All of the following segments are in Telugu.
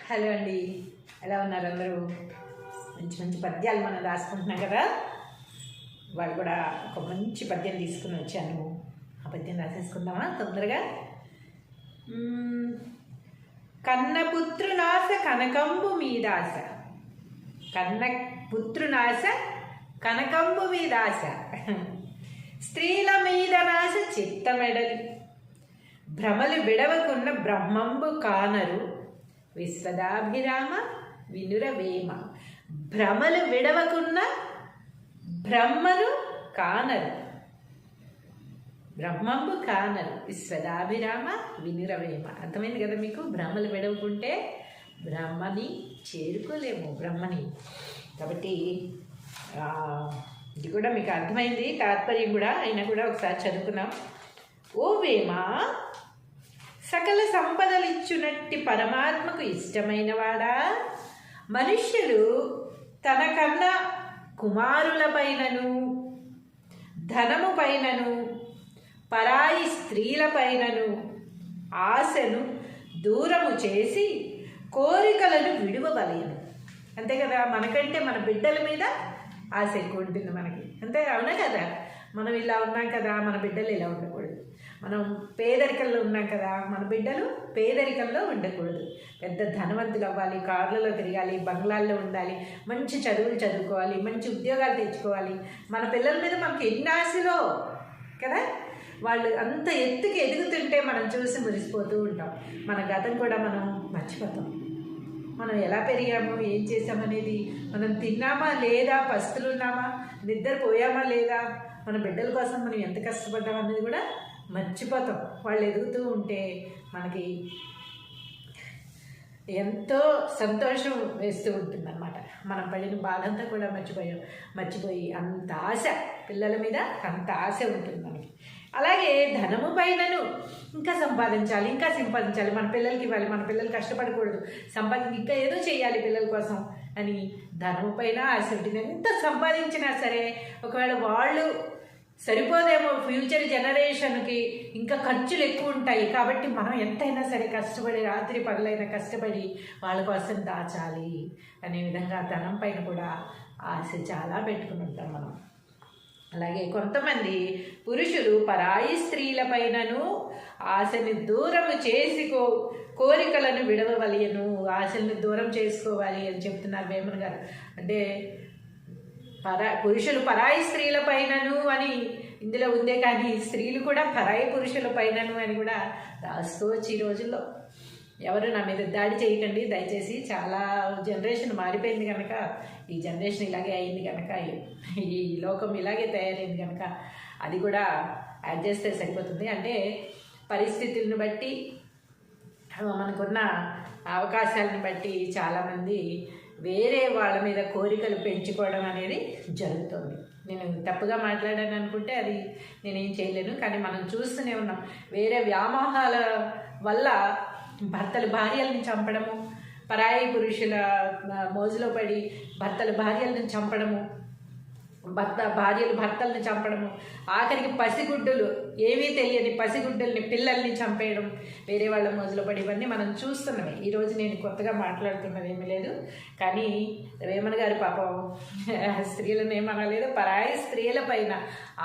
హలో అండి, ఎలా ఉన్నారు అందరూ? మంచి మంచి పద్యాలు మనం రాసుకుంటున్నాం కదా. వాళ్ళు కూడా ఒక మంచి పద్యం తీసుకుని వచ్చాను. ఆ పద్యం రాసేసుకుందామా తొందరగా? కన్నపుత్రునాశ కనకంబు మీదాశ, కన్నపుత్రునాశ కనకంబు మీదాశ, స్త్రీల మీద నాశ చిత్తమెడలి, భ్రమలు విడవకున్న బ్రహ్మంబు కానరు, విశ్వదాభిరామ వినురవేమ. భ్రమలు విడవకున్న బ్రహ్మను కానరు, బ్రహ్మంబు కానరు, విశ్వదాభిరామ వినురవేమ. అర్థమైంది కదా మీకు? భ్రమలు విడవకుంటే బ్రహ్మని చేరుకోలేము, బ్రహ్మని. కాబట్టి ఇది కూడా మీకు అర్థమైంది, తాత్పర్యం కూడా. అయినా కూడా ఒకసారి చదువుకున్నాం. ఓ వేమ, సకల సంపదలిచ్చునట్టి పరమాత్మకు ఇష్టమైన వాడా, మనుష్యులు తనకన్నా కుమారులపైనను ధనము పైనను పరాయి స్త్రీలపైనను ఆశను దూరము చేసి కోరికలను విడువవలెను. అంతే కదా, మనకంటే మన బిడ్డల మీద ఆశ ఎక్కువ ఉంటుంది మనకి. అంతే, అవునా కదా? మనం ఇలా ఉన్నాం కదా, మన బిడ్డలు ఇలా ఉండకూడదు. మనం పేదరికంలో ఉన్నాం కదా, మన బిడ్డలు పేదరికంలో ఉండకూడదు. పెద్ద ధనవంతులు అవ్వాలి, కార్లలో తిరగాలి, బంగ్లాల్లో ఉండాలి, మంచి చదువులు చదువుకోవాలి, మంచి ఉద్యోగాలు తెచ్చుకోవాలి. మన పిల్లల మీద మనకి ఎన్ని ఆశలో కదా. వాళ్ళు అంత ఎత్తుకి ఎదుగుతుంటే మనం చూసి మురిసిపోతూ ఉంటాం. మన గతం కూడా మనం మర్చిపోతాం. మనం ఎలా పెరిగాము, ఏం చేసామనేది, మనం తిన్నామా లేదా, పస్తులు ఉన్నామా, నిద్రపోయామా లేదా, మన బిడ్డల కోసం మనం ఎంత కష్టపడ్డాం అనేది కూడా మర్చిపోతాం. వాళ్ళు ఎదుగుతూ ఉంటే మనకి ఎంతో సంతోషం వేస్తూ ఉంటుంది అన్నమాట. మనం పడిన బాధంతా కూడా మర్చిపోయి అంత ఆశ పిల్లల మీద, అంత ఆశ ఉంటుంది మనకి. అలాగే ధనము పైనను ఇంకా సంపాదించాలి, ఇంకా సంపాదించాలి, మన పిల్లలకి ఇవ్వాలి, మన పిల్లలు కష్టపడకూడదు, ఇంకా ఏదో చేయాలి పిల్లల కోసం అని ధనము పైన ఆశ ఉంటుంది. ఎంత సంపాదించినా సరే ఒకవేళ వాళ్ళు సరిపోదేమో ఫ్యూచర్ జనరేషన్కి, ఇంకా ఖర్చులు ఎక్కువ ఉంటాయి. కాబట్టి మనం ఎంతైనా సరే కష్టపడి, రాత్రి పగలైనా కష్టపడి వాళ్ళ కోసం దాచాలి అనే విధంగా ధనం పైన కూడా ఆశ చాలా పెట్టుకుని ఉంటాం మనం. అలాగే కొంతమంది పురుషులు పరాయి స్త్రీల పైనను ఆశని దూరము చేసి కోరికలను విడవవలెను, ఆశల్ని దూరం చేసుకోవాలి అని చెప్తున్నారు వేమన గారు. అంటే పురుషులు పరాయి స్త్రీల పైనను అని ఇందులో ఉందే, కానీ స్త్రీలు కూడా పరాయి పురుషుల పైనను అని కూడా రాసుకోవచ్చు ఈ రోజుల్లో. ఎవరు నా మీద దాడి చేయకండి దయచేసి. చాలా జనరేషన్ మారిపోయింది కనుక, ఈ జనరేషన్ ఇలాగే అయింది కనుక, ఈ లోకం ఇలాగే తయారైంది కనుక అది కూడా యాడ్ చేస్తే సరిపోతుంది. అంటే పరిస్థితులను బట్టి, మనకున్న అవకాశాలను బట్టి చాలామంది వేరే వాళ్ళ మీద కోరికలు పెంచుకోవడం అనేది జరుగుతుంది. నేను తప్పుగా మాట్లాడాను అనుకుంటే అది నేనేం చేయలేను, కానీ మనం చూస్తూనే ఉన్నాం. వేరే వ్యామోహాల వల్ల భర్తలు భార్యలను చంపడము, పరాయి పురుషుల మోజులో పడి భర్తలు భార్యలను చంపడము, భార్యలు భర్తలను చంపడము, ఆఖరికి పసిగుడ్డులు, ఏమీ తెలియని పసిగుడ్డుల్ని, పిల్లల్ని చంపేయడం వేరే వాళ్ళ మోజులో పడి, ఇవన్నీ మనం చూస్తున్నామే. ఈరోజు నేను కొత్తగా మాట్లాడుతున్నది ఏమీ లేదు, కానీ వేమన గారు పాపం స్త్రీలను ఏమనలేదు, పరాయి స్త్రీల పైన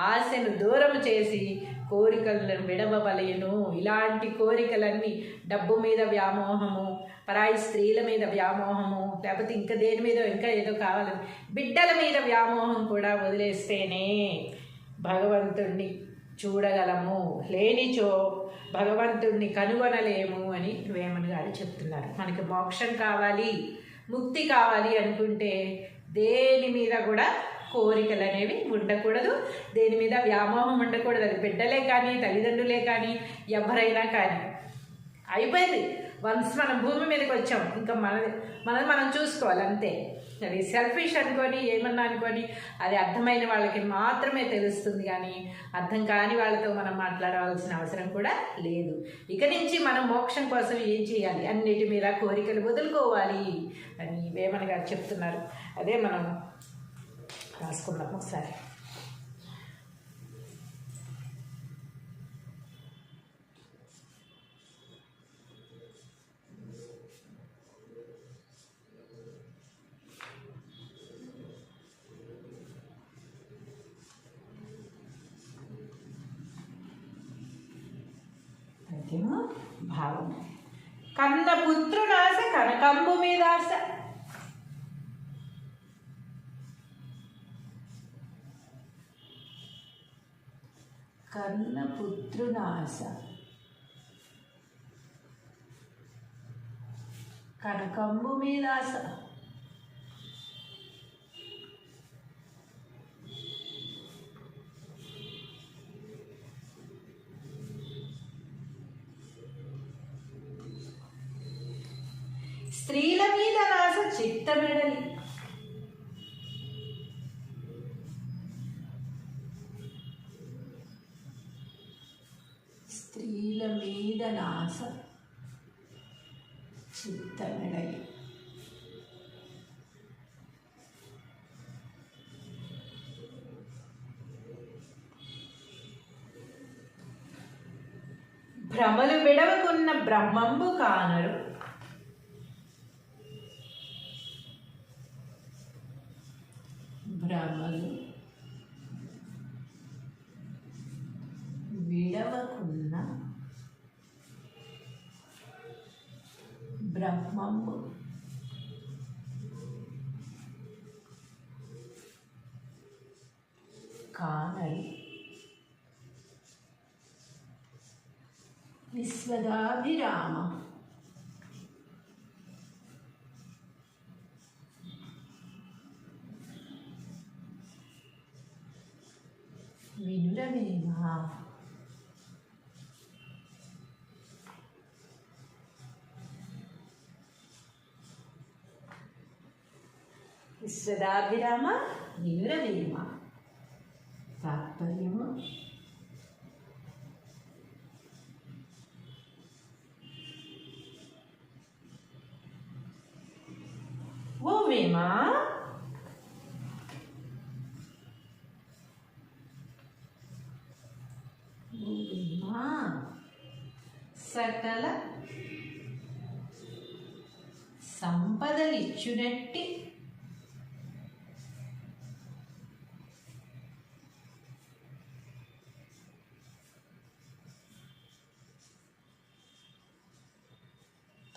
ఆశను దూరం చేసి కోరికలను విడవవలెను. ఇలాంటి కోరికలన్నీ, డబ్బు మీద వ్యామోహము, పరాయి స్త్రీల మీద వ్యామోహము, లేకపోతే ఇంకా దేని మీద ఇంకా ఏదో కావాలని బిడ్డల మీద వ్యామోహం కూడా వదిలేస్తేనే భగవంతుణ్ణి చూడగలము, లేనిచో భగవంతుణ్ణి కనుగొనలేము అని వేమన గారు చెప్తున్నారు. మనకి మోక్షం కావాలి, ముక్తి కావాలి అనుకుంటే దేని మీద కూడా కోరికలు అనేవి ఉండకూడదు, దేని మీద వ్యామోహం ఉండకూడదు. అది బిడ్డలే కానీ, తల్లిదండ్రులే కానీ, ఎవరైనా కానీ. అయిపోయింది, వన్స్ మనం భూమి మీదకి వచ్చాం, ఇంకా మనది మనం చూసుకోవాలి అంతే. అది సెల్ఫిష్ అనుకొని, ఏమన్నా అనుకొని, అది అర్థమైన వాళ్ళకి మాత్రమే తెలుస్తుంది, కానీ అర్థం కాని వాళ్ళతో మనం మాట్లాడవలసిన అవసరం కూడా లేదు. ఇక నుంచి మనం మోక్షం కోసం ఏం చేయాలి, అన్నిటి మీద కోరికలు వదులుకోవాలి అని వేమన గారు చెప్తున్నారు. అదే మనం రాసుకుందాం ఒకసారి. సాహిత్యము భావము. కన్న పుత్రునాశ కనకంబు మీదాశ. కన్న పుత్రునాశ కనకంబు మీదాశ. స్త్రీల మీద నాశ చిత్తమిడలి. స్త్రీల మీద నాశ చిత్తమిడలి. భ్రమలు విడవకున్న బ్రహ్మంబు కానరు. భ్రమలు విడవకున్న బ్రహ్మంబు కానరు. విశ్వదాభిరామ. వినురవేమా. విశ్వదాభిరామ వినురవేమ. తాత్పర్యము ఓ వేమా, సకల సంపదలిచ్చునట్టి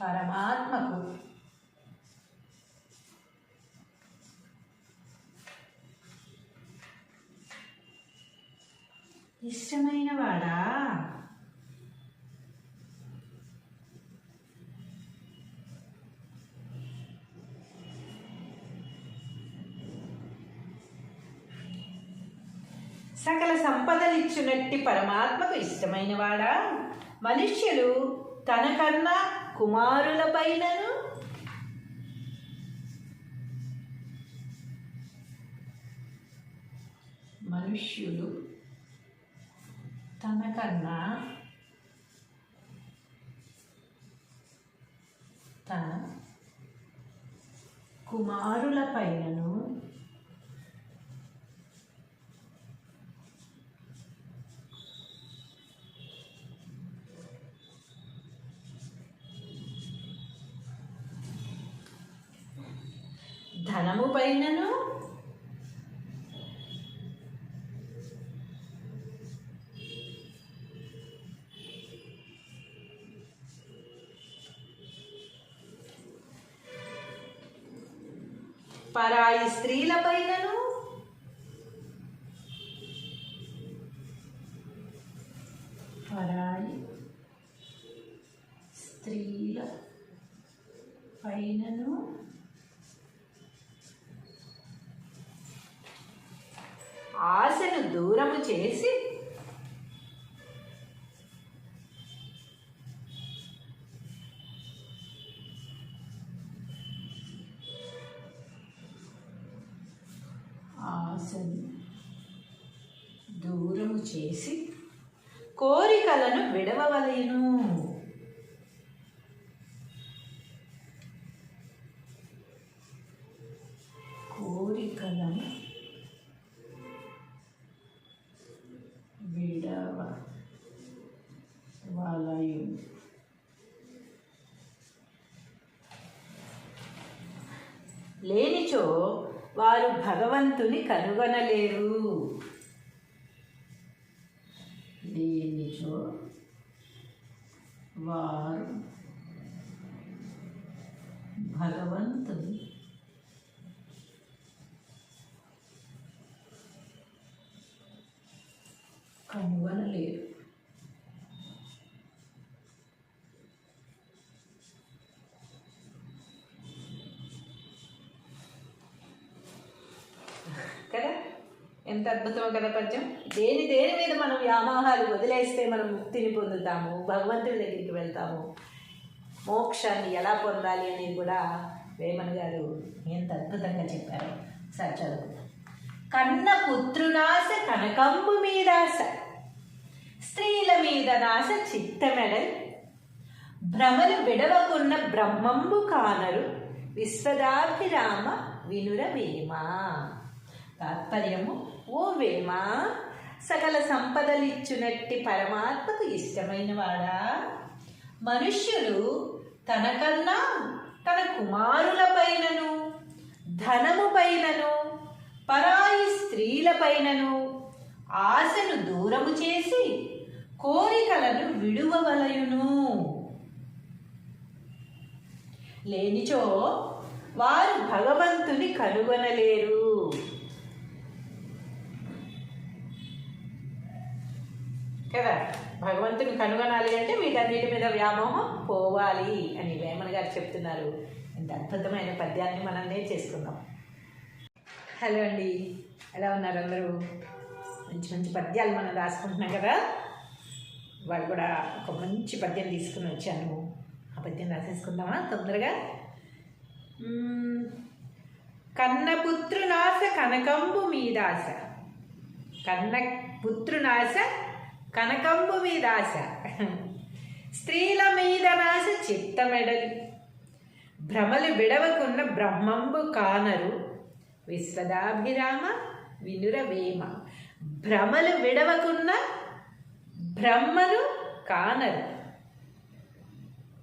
పరమాత్మకు ఇష్టమైన వాడా. సకల సంపదలిచ్చునట్టి పరమాత్మకు ఇష్టమైన వాడా. మనుష్యులు తనకన్నా కుమారులపైనను మనుష్యులు తనకన్నా తన కుమారులపైనను ధనము పైనను పరాయి స్త్రీల పైనను పరాయి స్త్రీల పైనను ఆశను దూరము చేసి ఆశను దూరము చేసి కోరికలను విడవవలెను. కోరికలను విడవవలెను. లేనిచో వారు భగవంతుని కనుగొనలేరు. లేనిచో వారు భగవంతుని కనుగొనలేరు. కదా, ఎంత అద్భుతమో కదా పద్యం. దేని మీద మనం వ్యామోహాలు వదిలేస్తే మనం ముక్తిని పొందుతాము, భగవంతుడి దగ్గరికి వెళ్తాము. మోక్షాన్ని ఎలా పొందాలి అనేది కూడా వేమన గారు ఎంత అద్భుతంగా చెప్పారు. సార్ చదువు. కన్న పుత్రునాశ కనకంబు మీదాశ, స్త్రీల మీద నాశ చిత్తమెడల్, భ్రమలు విడవకున్న బ్రహ్మంబు కానరు, విశ్వదాభిరామ వినుర వేమ. తాత్పర్యము: ఓ వేమ, సకల సంపదలిచ్చునట్టి పరమాత్మకు ఇష్టమైన వాడా, మనుష్యులు తనకన్నా తన కుమారుల పైనను, ధనము పైనను, పరాయి స్త్రీల పైనను ఆశను దూరము చేసి కోరికలను విడువవలయును. లేనిచో వారు భగవంతుని కనుగొనలేరు. కదా, భగవంతుని కనుగొనాలి అంటే వీటన్నిటి మీద వ్యామోహం పోవాలి అని వేమన గారు చెప్తున్నారు. ఇంత అద్భుతమైన పద్యాన్ని మనం నేర్చేసుకుందాం. హలో అండి, ఎలా ఉన్నారు అందరూ? మంచి మంచి పద్యాలు మనం రాసుకుంటున్నాం కదా. వాళ్ళు కూడా ఒక మంచి పద్యం తీసుకుని వచ్చాను. ఆ పద్యం రాసేసుకుందామా తొందరగా? కన్నపుత్రునాశ కనకంబు మీదాశ. కన్న పుత్రునాశ కనకంబు మీదాశ, స్త్రీల మీద నాశ చిత్తమెడలి, భ్రమలు విడవకున్న బ్రహ్మంబు కానరు, విశ్వదాభిరామ వినుర వేమ. భ్రమలు విడవకున్న బ్రహ్మను కానరు,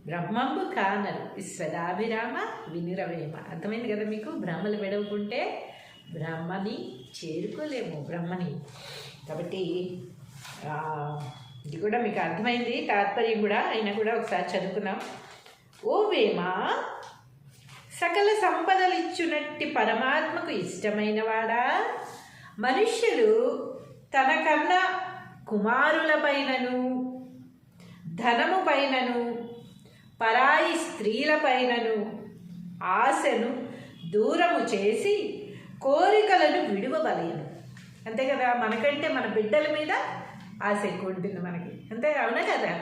బ్రహ్మంబు కానరు, విశ్వదాభిరామ వినుర వేమ. అర్థమైంది కదా మీకు? భ్రమలు విడవకుంటే బ్రహ్మని చేరుకోలేము, బ్రహ్మని. కాబట్టి ఇది కూడా మీకు అర్థమైంది, తాత్పర్యం కూడా. అయినా కూడా ఒకసారి చదువుకున్నాం. ఓ వేమ, సకల సంపదలిచ్చునట్టి పరమాత్మకు ఇష్టమైన వాడా, మనుష్యులు తనకన్నా కుమారుల పైనను, ధనము పైనను, పరాయి స్త్రీల పైనను ఆశను దూరము చేసి కోరికలను విడువవలెను. అంతే కదా, మనకంటే మన బిడ్డల మీద ఆశ ఎక్కువ ఉంటుంది మనకి. అంతే, అవునా కదా?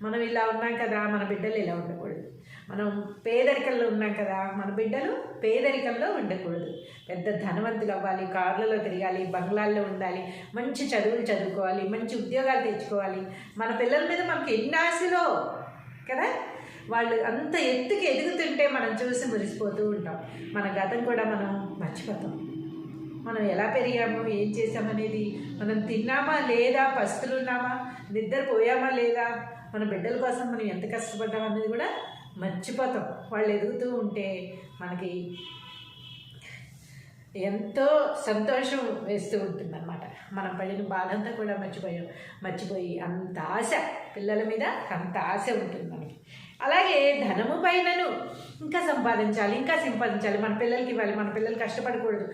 మనం ఇలా ఉన్నాం కదా, మన బిడ్డలు ఇలా ఉండకూడదు. మనం పేదరికంలో ఉన్నాం కదా, మన బిడ్డలు పేదరికంలో ఉండకూడదు. పెద్ద ధనవంతులు అవ్వాలి, కార్లలో తిరగాలి, బంగ్లాల్లో ఉండాలి, మంచి చదువులు చదువుకోవాలి, మంచి ఉద్యోగాలు తెచ్చుకోవాలి. మన పిల్లల మీద మనకి ఎన్ని ఆశలో కదా. వాళ్ళు అంత ఎత్తుకి ఎదుగుతుంటే మనం చూసి మురిసిపోతూ ఉంటాం. మన గతం కూడా మనం మర్చిపోతాం. మనం ఎలా పెరిగాము, ఏం చేసామనేది, మనం తిన్నామా లేదా, పస్తులున్నామా, నిద్రపోయామా లేదా, మన బిడ్డల కోసం మనం ఎంత కష్టపడ్డాం అనేది కూడా మర్చిపోతాం. వాళ్ళు ఎదుగుతూ ఉంటే మనకి ఎంతో సంతోషం వేస్తూ ఉంటుంది అన్నమాట. మనం పడిన బాధంతా కూడా మర్చిపోయి అంత ఆశ పిల్లల మీద, అంత ఆశ ఉంటుంది మనకి. అలాగే ధనము పైనను ఇంకా సంపాదించాలి, ఇంకా సంపాదించాలి, మన పిల్లలకి ఇవ్వాలి, మన పిల్లలు కష్టపడకూడదు,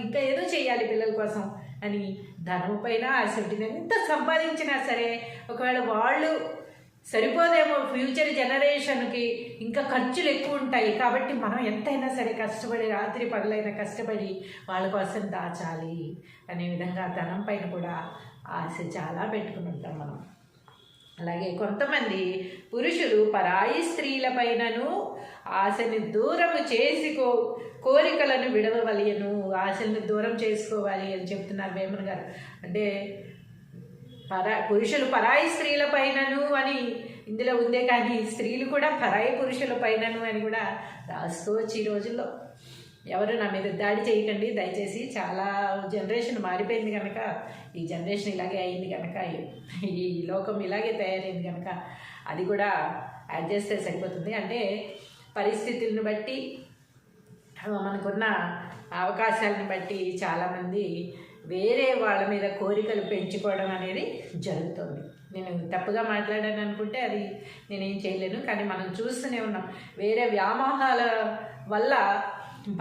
ఇంకా ఏదో చేయాలి పిల్లల కోసం అని ధనము పైన ఆశ ఉంటుంది. ఎంత సంపాదించినా సరే ఒకవేళ వాళ్ళు సరిపోదేమో ఫ్యూచర్ జనరేషన్కి, ఇంకా ఖర్చులు ఎక్కువ ఉంటాయి. కాబట్టి మనం ఎంతైనా సరే కష్టపడి, రాత్రి పగలైనా కష్టపడి వాళ్ళ కోసం దాచాలి అనే విధంగా ధనం పైన కూడా ఆశ చాలా పెట్టుకుని ఉంటాం మనం. అలాగే కొంతమంది పురుషులు పరాయి స్త్రీల పైనను ఆశని దూరము చేసి కోరికలను విడవవలయను, ఆశలను దూరం చేసుకోవాలి అని చెప్తున్నారు వేమన గారు. అంటే పురుషులు పరాయి స్త్రీల పైనను అని ఇందులో ఉందే, కానీ స్త్రీలు కూడా పరాయి పురుషుల పైనను అని కూడా రాసుకోవచ్చు ఈ రోజుల్లో. ఎవరు నా మీద దాడి చేయకండి దయచేసి. చాలా జనరేషన్ మారిపోయింది కనుక, ఈ జనరేషన్ ఇలాగే అయింది కనుక, ఈ లోకం ఇలాగే తయారైంది కనుక అది కూడా యాడ్ చేస్తే సరిపోతుంది. అంటే పరిస్థితులను బట్టి, మనకున్న అవకాశాలను బట్టి చాలామంది వేరే వాళ్ళ మీద కోరికలు పెంచుకోవడం అనేది జరుగుతుంది. నేను తప్పుగా మాట్లాడాను అనుకుంటే అది నేనేం చేయలేను. కానీ మనం చూస్తూనే ఉన్నాం, వేరే వ్యామోహాల వల్ల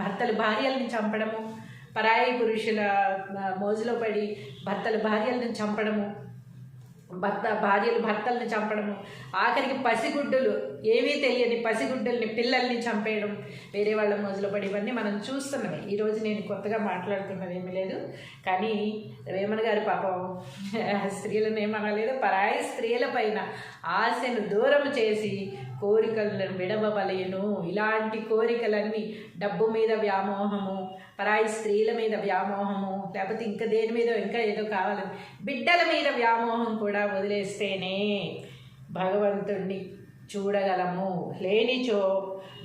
భర్తలు భార్యలను చంపడము, పరాయి పురుషుల మోజులో పడి భర్తలు భార్యలను చంపడము, భార్యలు భర్తలను చంపడము, ఆఖరికి పసిగుడ్డులు, ఏమీ తెలియని పసిగుడ్డుల్ని, పిల్లల్ని చంపేయడం, వేరే వాళ్ళ మోజులో పడి, ఇవన్నీ మనం చూస్తున్నవి. ఈరోజు నేను కొత్తగా మాట్లాడుతున్నది ఏమీ లేదు. కానీ వేమన గారు పాపం స్త్రీలను ఏమనలేదు, పరాయి స్త్రీల పైన ఆశను దూరం చేసి కోరికలను విడవలేను. ఇలాంటి కోరికలన్నీ డబ్బు మీద వ్యామోహము, పరాయి స్త్రీల మీద వ్యామోహము, లేకపోతే ఇంకా దేని మీద ఇంకా ఏదో కావాలని బిడ్డల మీద వ్యామోహం కూడా వదిలేస్తేనే భగవంతుణ్ణి చూడగలము, లేనిచో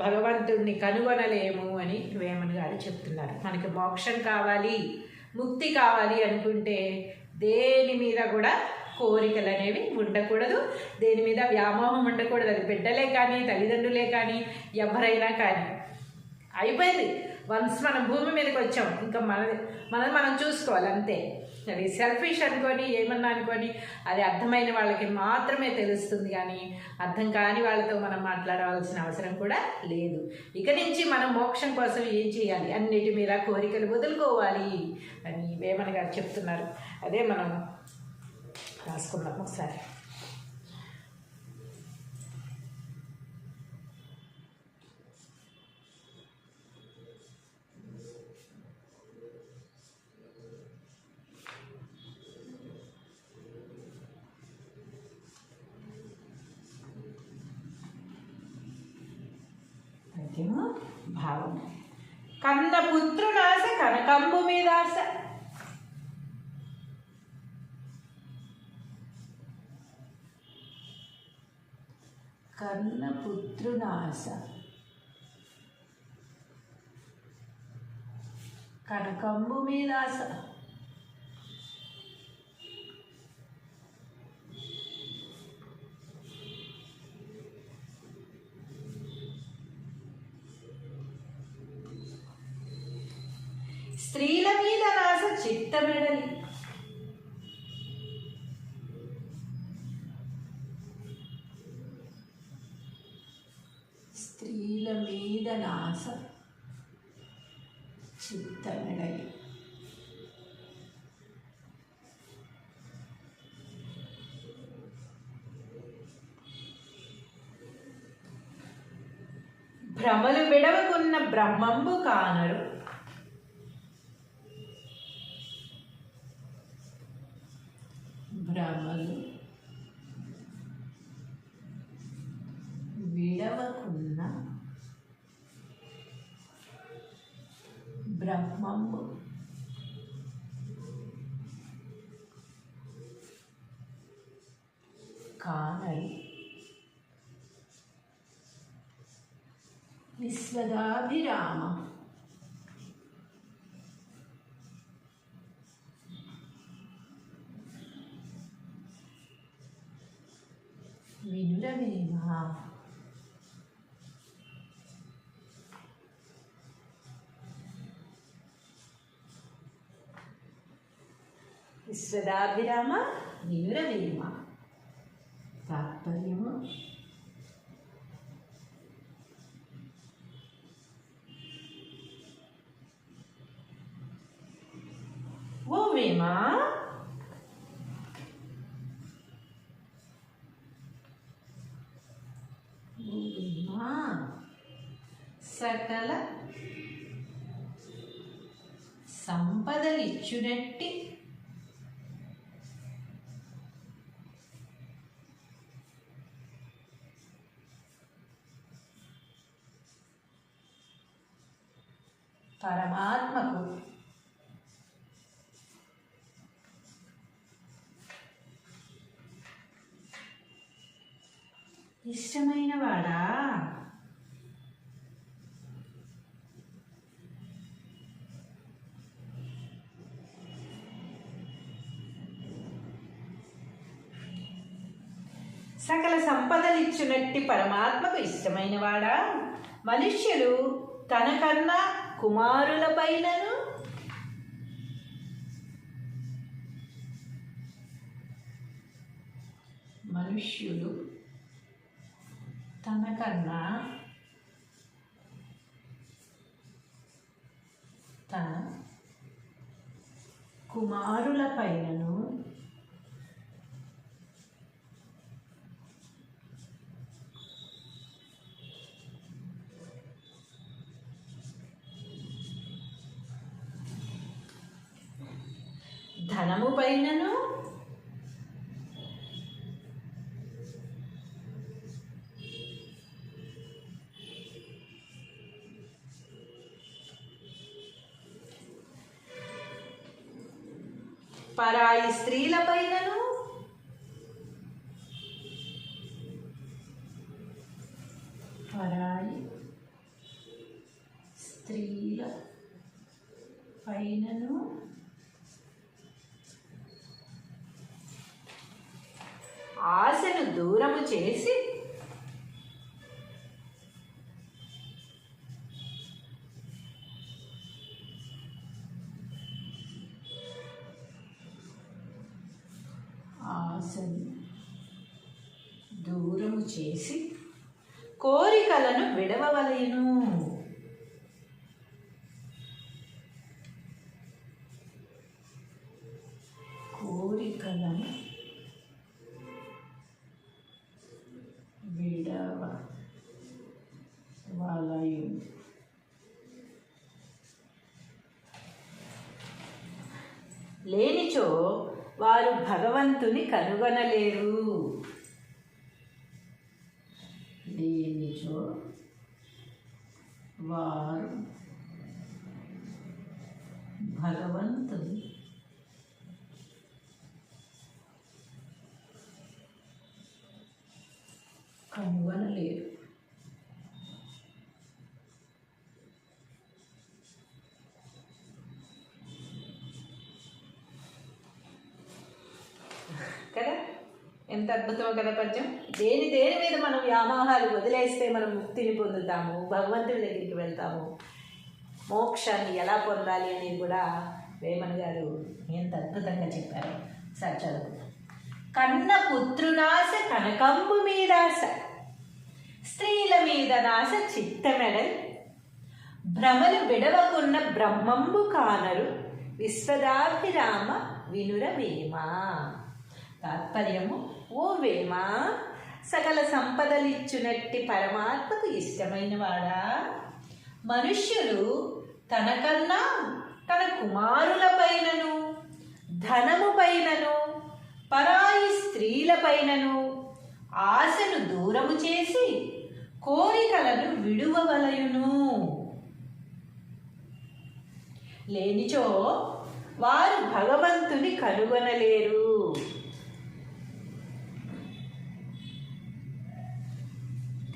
భగవంతుణ్ణి కనుగొనలేము అని వేమన గారు చెప్తున్నారు. మనకి మోక్షం కావాలి, ముక్తి కావాలి అనుకుంటే దేని మీద కూడా కోరికలు అనేవి ఉండకూడదు, దేని మీద వ్యామోహం ఉండకూడదు. అది బిడ్డలే కానీ, తల్లిదండ్రులే కానీ, ఎవరైనా కానీ. అయిపోయింది, వన్స్ మనం భూమి మీదకి వచ్చాం, ఇంకా మనం చూసుకోవాలి అంతే. అది సెల్ఫిష్ అనుకొని ఏమన్నా అనుకొని అది అర్థమైన వాళ్ళకి మాత్రమే తెలుస్తుంది, కానీ అర్థం కాని వాళ్ళతో మనం మాట్లాడవలసిన అవసరం కూడా లేదు. ఇక నుంచి మనం మోక్షం కోసం ఏం చేయాలి, అన్నిటి మీద కోరికలు వదులుకోవాలి అని వేమన గారు చెప్తున్నారు. అదే మనం రాసుకుందాం ఒకసారి. భావం. కన్న పుత్రునాశ కనకంబు మీద ఆశ, కన్న పుత్రునాశ కనకంబు మీద ఆశ, స్త్రీల మీద నాశ చిత్తమెడలి, స్త్రీల మీద నాశ చిత్తమెడలి, భ్రమలు విడవకున్న బ్రహ్మంబు కానరు, భ్రమలు విడవకున్న బ్రహ్మంబు కానరు, విశ్వదాభిరామ వినురవేమ. విశ్వదాభిరామ వినురవేమ. తాత్పర్యము ఓ వేమ, సకల సంపదలిచ్చునట్టి పరమాత్మకు ఇష్టమైన వాడా, సకల సంపదలిచ్చునట్టి పరమాత్మకు ఇష్టమైన వాడా, మనుష్యులు తనకన్నా కుమారుల పైనను మనుష్యులు తనకన్నా తన కుమారుల పైనను ధనము పైనను పరాయి స్త్రీల పైనను పరాయి స్త్రీల పైనను ఆశను దూరము చేసి దూరము చేసి కోరికలను విడవవలెను. కోరికలను విడవవలెను. లేనిచో వారు భగవంతుని కనుగొనలేరు. లేనిచో వారు భగవంతుని కనుగొనలేరు. కదా, ఎంత అద్భుతమో కదా పద్యం. దేని మీద మనం వ్యామోహాలు వదిలేస్తే మనం ముక్తిని పొందుతాము, భగవంతుడి దగ్గరికి వెళ్తాము. మోక్షాన్ని ఎలా పొందాలి అనేది కూడా వేమన గారు ఎంత అద్భుతంగా చెప్పారు. సార్ చదువు. కన్న పుత్రునాశ కనకంబు మీదాశ, స్త్రీల మీద నాశ చిత్తమెడల్, భ్రమలు విడవకున్న బ్రహ్మంబు కానరు, విశ్వదాభిరామ వినుర వేమ. తాత్పర్యము: ఓ వేమ, సకల సంపదలిచ్చునట్టి పరమాత్మకు ఇష్టమైన వాడా, మనుష్యులు తనకన్నా తన కుమారుల పైనను ధనము పైనను పరాయి స్త్రీల పైనను ఆశను దూరము చేసి కోరికలను విడువవలయును. లేనిచో వారు భగవంతుని కనుగొనలేరు.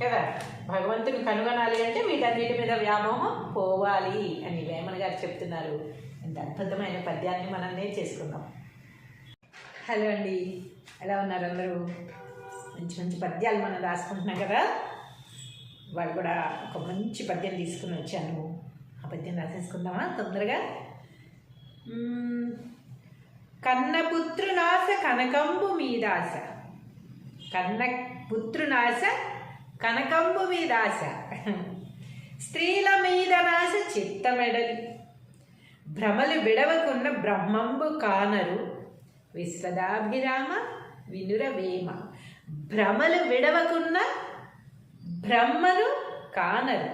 కదా, భగవంతుని కనుగొనాలి అంటే వీటన్నిటి మీద వ్యామోహం పోవాలి అని వేమన గారు చెప్తున్నారు. ఎంత అద్భుతమైన పద్యాన్ని మనం నేర్చేసుకుందాం. హలో అండి, ఎలా ఉన్నారు అందరూ? మంచి మంచి పద్యాలు మనం రాసుకుంటున్నాం కదా. వాళ్ళు కూడా ఒక మంచి పద్యం తీసుకుని వచ్చాను. ఆ పద్యం రాసేసుకుందామా తొందరగా? కన్నపుత్రునాశ కనకంబు మీదాశ, కన్న పుత్రునాశ కనకంబు మీదాశ, స్త్రీల మీద నాశ చిత్తమెడలి, భ్రమలు విడవకున్న బ్రహ్మంబు కానరు, విశ్వదాభిరామ వినుర వేమ. భ్రమలు విడవకున్న బ్రహ్మను కానరు,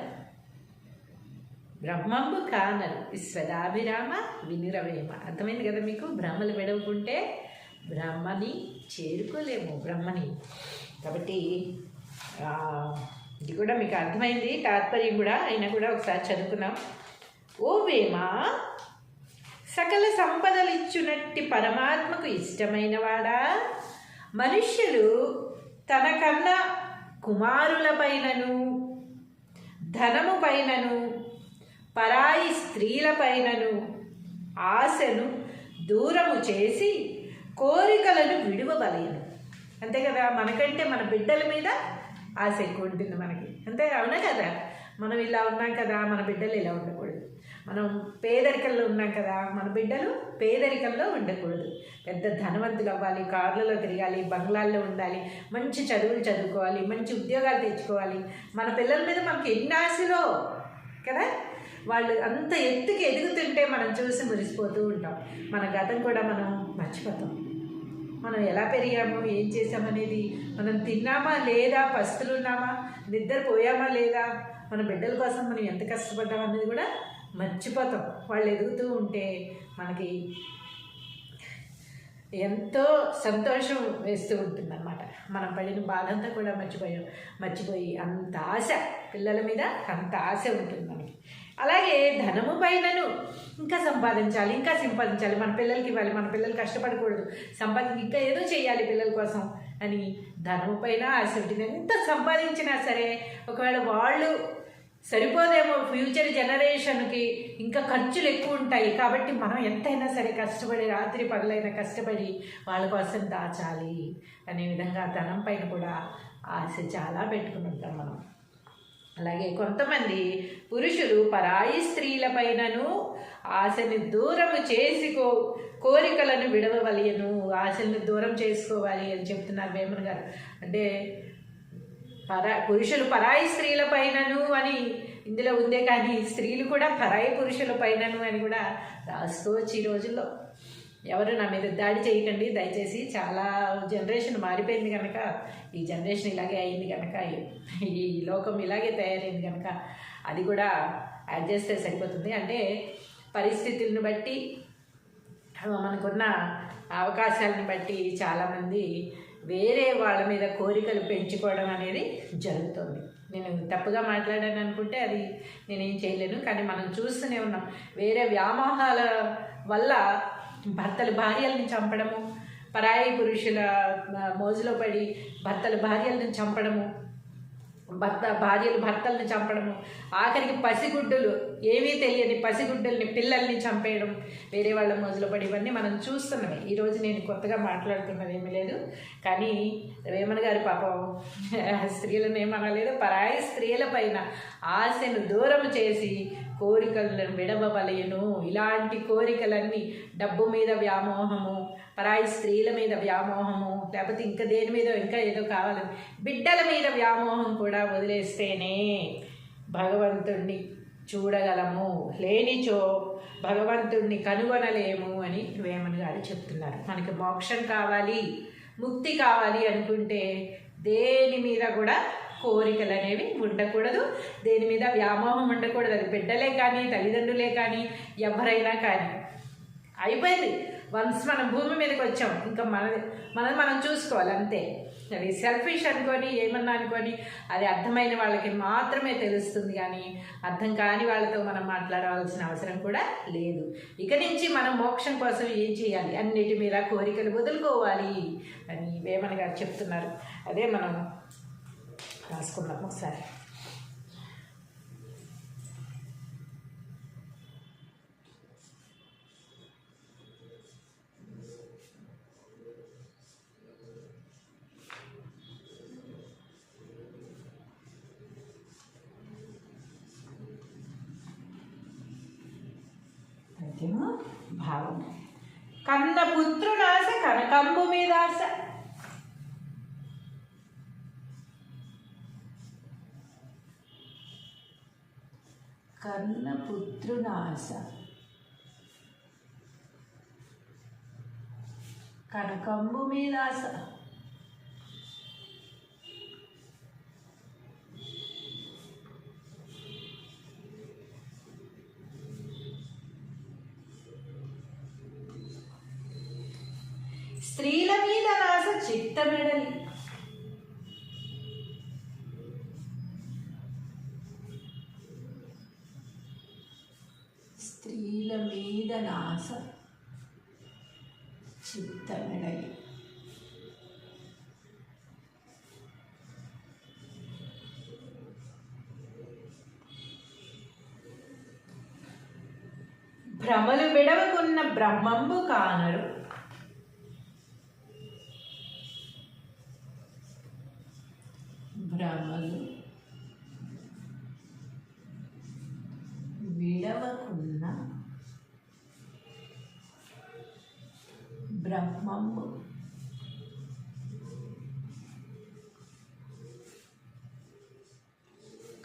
బ్రహ్మంబు కానరు, విశ్వదాభిరామ వినురవేమ. అర్థమైంది కదా మీకు? భ్రమలు విడవకుంటే బ్రహ్మని చేరుకోలేము, బ్రహ్మని. కాబట్టి ఇది కూడా మీకు అర్థమైంది, తాత్పర్యం కూడా. అయినా కూడా ఒకసారి చదువుకున్నాం. ఓ వేమ, సకల సంపదలిచ్చునట్టి పరమాత్మకు ఇష్టమైన వాడా, మనుష్యులు తనకన్నా కుమారుల పైనను ధనము పైనను పరాయి స్త్రీల పైనను ఆశను దూరము చేసి కోరికలను విడువవలెను. అంతే కదా, మనకంటే మన బిడ్డల మీద ఆశ ఎక్కువ ఉంటుంది మనకి. అంతే, అవునా కదా? మనం ఇలా ఉన్నాం కదా, మన బిడ్డలు ఇలా ఉండకూడదు. మనం పేదరికంలో ఉన్నాం కదా, మన బిడ్డలు పేదరికంలో ఉండకూడదు. పెద్ద ధనవంతులు అవ్వాలి, కార్లలో తిరగాలి, బంగ్లాల్లో ఉండాలి, మంచి చదువులు చదువుకోవాలి, మంచి ఉద్యోగాలు తెచ్చుకోవాలి. మన పిల్లల మీద మనకి ఎన్ని ఆశలో కదా. వాళ్ళు అంత ఎత్తుకి ఎదుగుతుంటే మనం చూసి మురిసిపోతూ ఉంటాం. మన గతం కూడా మనం మర్చిపోతాం. మనం ఎలా పెరిగాము, ఏం చేసామనేది, మనం తిన్నామా లేదా, పస్తులున్నామా, నిద్రపోయామా లేదా, మన బిడ్డల కోసం మనం ఎంత కష్టపడ్డాం అనేది కూడా మర్చిపోతాం. వాళ్ళు ఎదుగుతూ ఉంటే మనకి ఎంతో సంతోషం వేస్తూ ఉంటుందన్నమాట. మనం పడిన బాధ అంతా కూడా మర్చిపోయి అంత ఆశ పిల్లల మీద, అంత ఆశ ఉంటుంది మనకి. అలాగే ధనము పైనను ఇంకా సంపాదించాలి, మన పిల్లలకి ఇవ్వాలి, మన పిల్లలు కష్టపడకూడదు, ఇంకా ఏదో చేయాలి పిల్లల కోసం అని ధనము పైన ఆశ ఉంటుంది. ఎంత సంపాదించినా సరే ఒకవేళ వాళ్ళు సరిపోదేమో ఫ్యూచర్ జనరేషన్కి, ఇంకా ఖర్చులు ఎక్కువ ఉంటాయి. కాబట్టి మనం ఎంతైనా సరే కష్టపడి, రాత్రి పగలైనా కష్టపడి వాళ్ళ కోసం దాచాలి అనే విధంగా ధనం పైన కూడా ఆశ చాలా పెట్టుకుని ఉంటాం మనం. అలాగే కొంతమంది పురుషులు పరాయి స్త్రీల పైనను ఆశని దూరము చేసి కోరికలను విడవవలయను, ఆశల్ని దూరం చేసుకోవాలి అని చెప్తున్నారు వేమన గారు. అంటే పురుషులు పరాయి స్త్రీల పైనను అని ఇందులో ఉందే, కానీ స్త్రీలు కూడా పరాయి పురుషుల పైనను అని కూడా రాస్తూ వచ్చి ఈ రోజుల్లో. ఎవరు నా మీద దాడి చేయకండి దయచేసి. చాలా జనరేషన్ మారిపోయింది కనుక, ఈ జనరేషన్ ఇలాగే అయింది కనుక, ఈ లోకం ఇలాగే తయారైంది కనుక అది కూడా యాడ్ చేస్తే సరిపోతుంది. అంటే పరిస్థితులను బట్టి, మనకున్న అవకాశాలను బట్టి చాలామంది వేరే వాళ్ళ మీద కోరికలు పెంచుకోవడం అనేది జరుగుతుంది. నేను తప్పుగా మాట్లాడాను అనుకుంటే అది నేనేం చేయలేను, కానీ మనం చూస్తూనే ఉన్నాం. వేరే వ్యామోహాల వల్ల భర్తలు భార్యలను చంపడము, పరాయి పురుషుల మోజులో పడి భర్తలు భార్యలను చంపడము, భార్యలు భర్తలను చంపడము, ఆఖరికి పసిగుడ్డులు, ఏమీ తెలియని పసిగుడ్డల్ని, పిల్లల్ని చంపేయడం వేరే వాళ్ళ మోజులో పడి, ఇవన్నీ మనం చూస్తున్నామే. ఈరోజు నేను కొత్తగా మాట్లాడుతున్నది ఏమీ లేదు, కానీ వేమన గారి పాపం స్త్రీలను ఏమనలేదు, పరాయి స్త్రీల పైన ఆశను దూరం చేసి కోరికలను విడవవలయను. ఇలాంటి కోరికలన్నీ డబ్బు మీద వ్యామోహము, పరాయి స్త్రీల మీద వ్యామోహము, లేకపోతే ఇంకా దేని మీద ఇంకా ఏదో కావాలని బిడ్డల మీద వ్యామోహం కూడా వదిలేస్తేనే భగవంతుణ్ణి చూడగలము, లేనిచో భగవంతుణ్ణి కనుగొనలేము అని వేమన గారు చెప్తున్నారు. మనకి మోక్షం కావాలి, ముక్తి కావాలి అనుకుంటే దేని మీద కూడా కోరికలు అనేవి ఉండకూడదు, దేని మీద వ్యామోహం ఉండకూడదు. అది బిడ్డలే కానీ, తల్లిదండ్రులే కానీ, ఎవరైనా కానీ. అయిపోయింది, వన్స్ మనం భూమి మీదకి వచ్చాం, ఇంకా మనం చూసుకోవాలి అంతే. అది సెల్ఫిష్ అనుకొని, ఏమన్నా అనుకొని, అది అర్థమైన వాళ్ళకి మాత్రమే తెలుస్తుంది, కానీ అర్థం కాని వాళ్ళతో మనం మాట్లాడవలసిన అవసరం కూడా లేదు. ఇక నుంచి మనం మోక్షం కోసం ఏం చేయాలి, అన్నిటి మీద కోరికలు వదులుకోవాలి అని వేమన గారు చెప్తున్నారు. అదే మనం రాసుకున్నాం ఒకసారి. భావం. కన్న పుత్రునాశ కనకంబు మీద ఆశ. కన్న పుత్రునాశ కనకంబు మీద ఆశ. స్త్రీల మీద నాశ చిత్తమెడలి. స్త్రీల మీద నాశ చిత్తమెడలి. భ్రమలు విడవకున్న బ్రహ్మంబు కానరు. భ్రమలు విడవకు ఉన్న బ్రహ్మము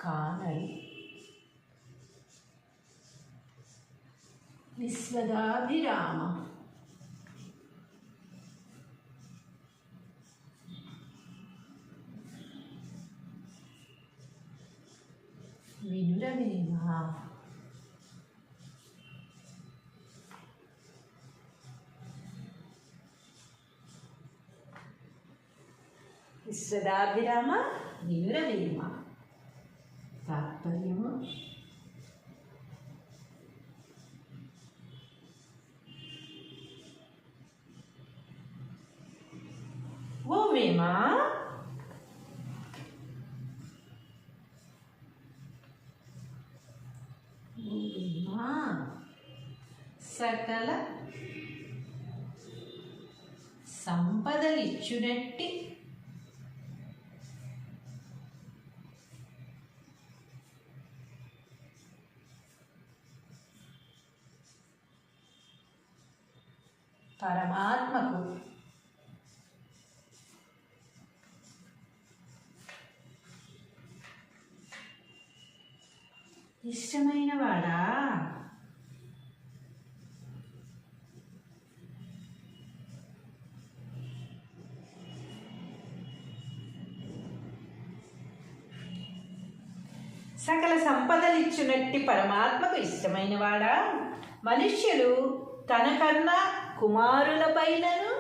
కానరు విశ్వదాభిరామ వినురవేమ విశ్వదాభిరామ వినురవేమ. తాత్పర్యము ఓ వేమా సకల సంపదలిచ్చునట్టి పరమాత్మకు ఇష్టమైన వాడా సకల సంపదలిచ్చునట్టి పరమాత్మకు ఇష్టమైన వాడా మనుష్యులు తనకన్నా కుమారులపైనను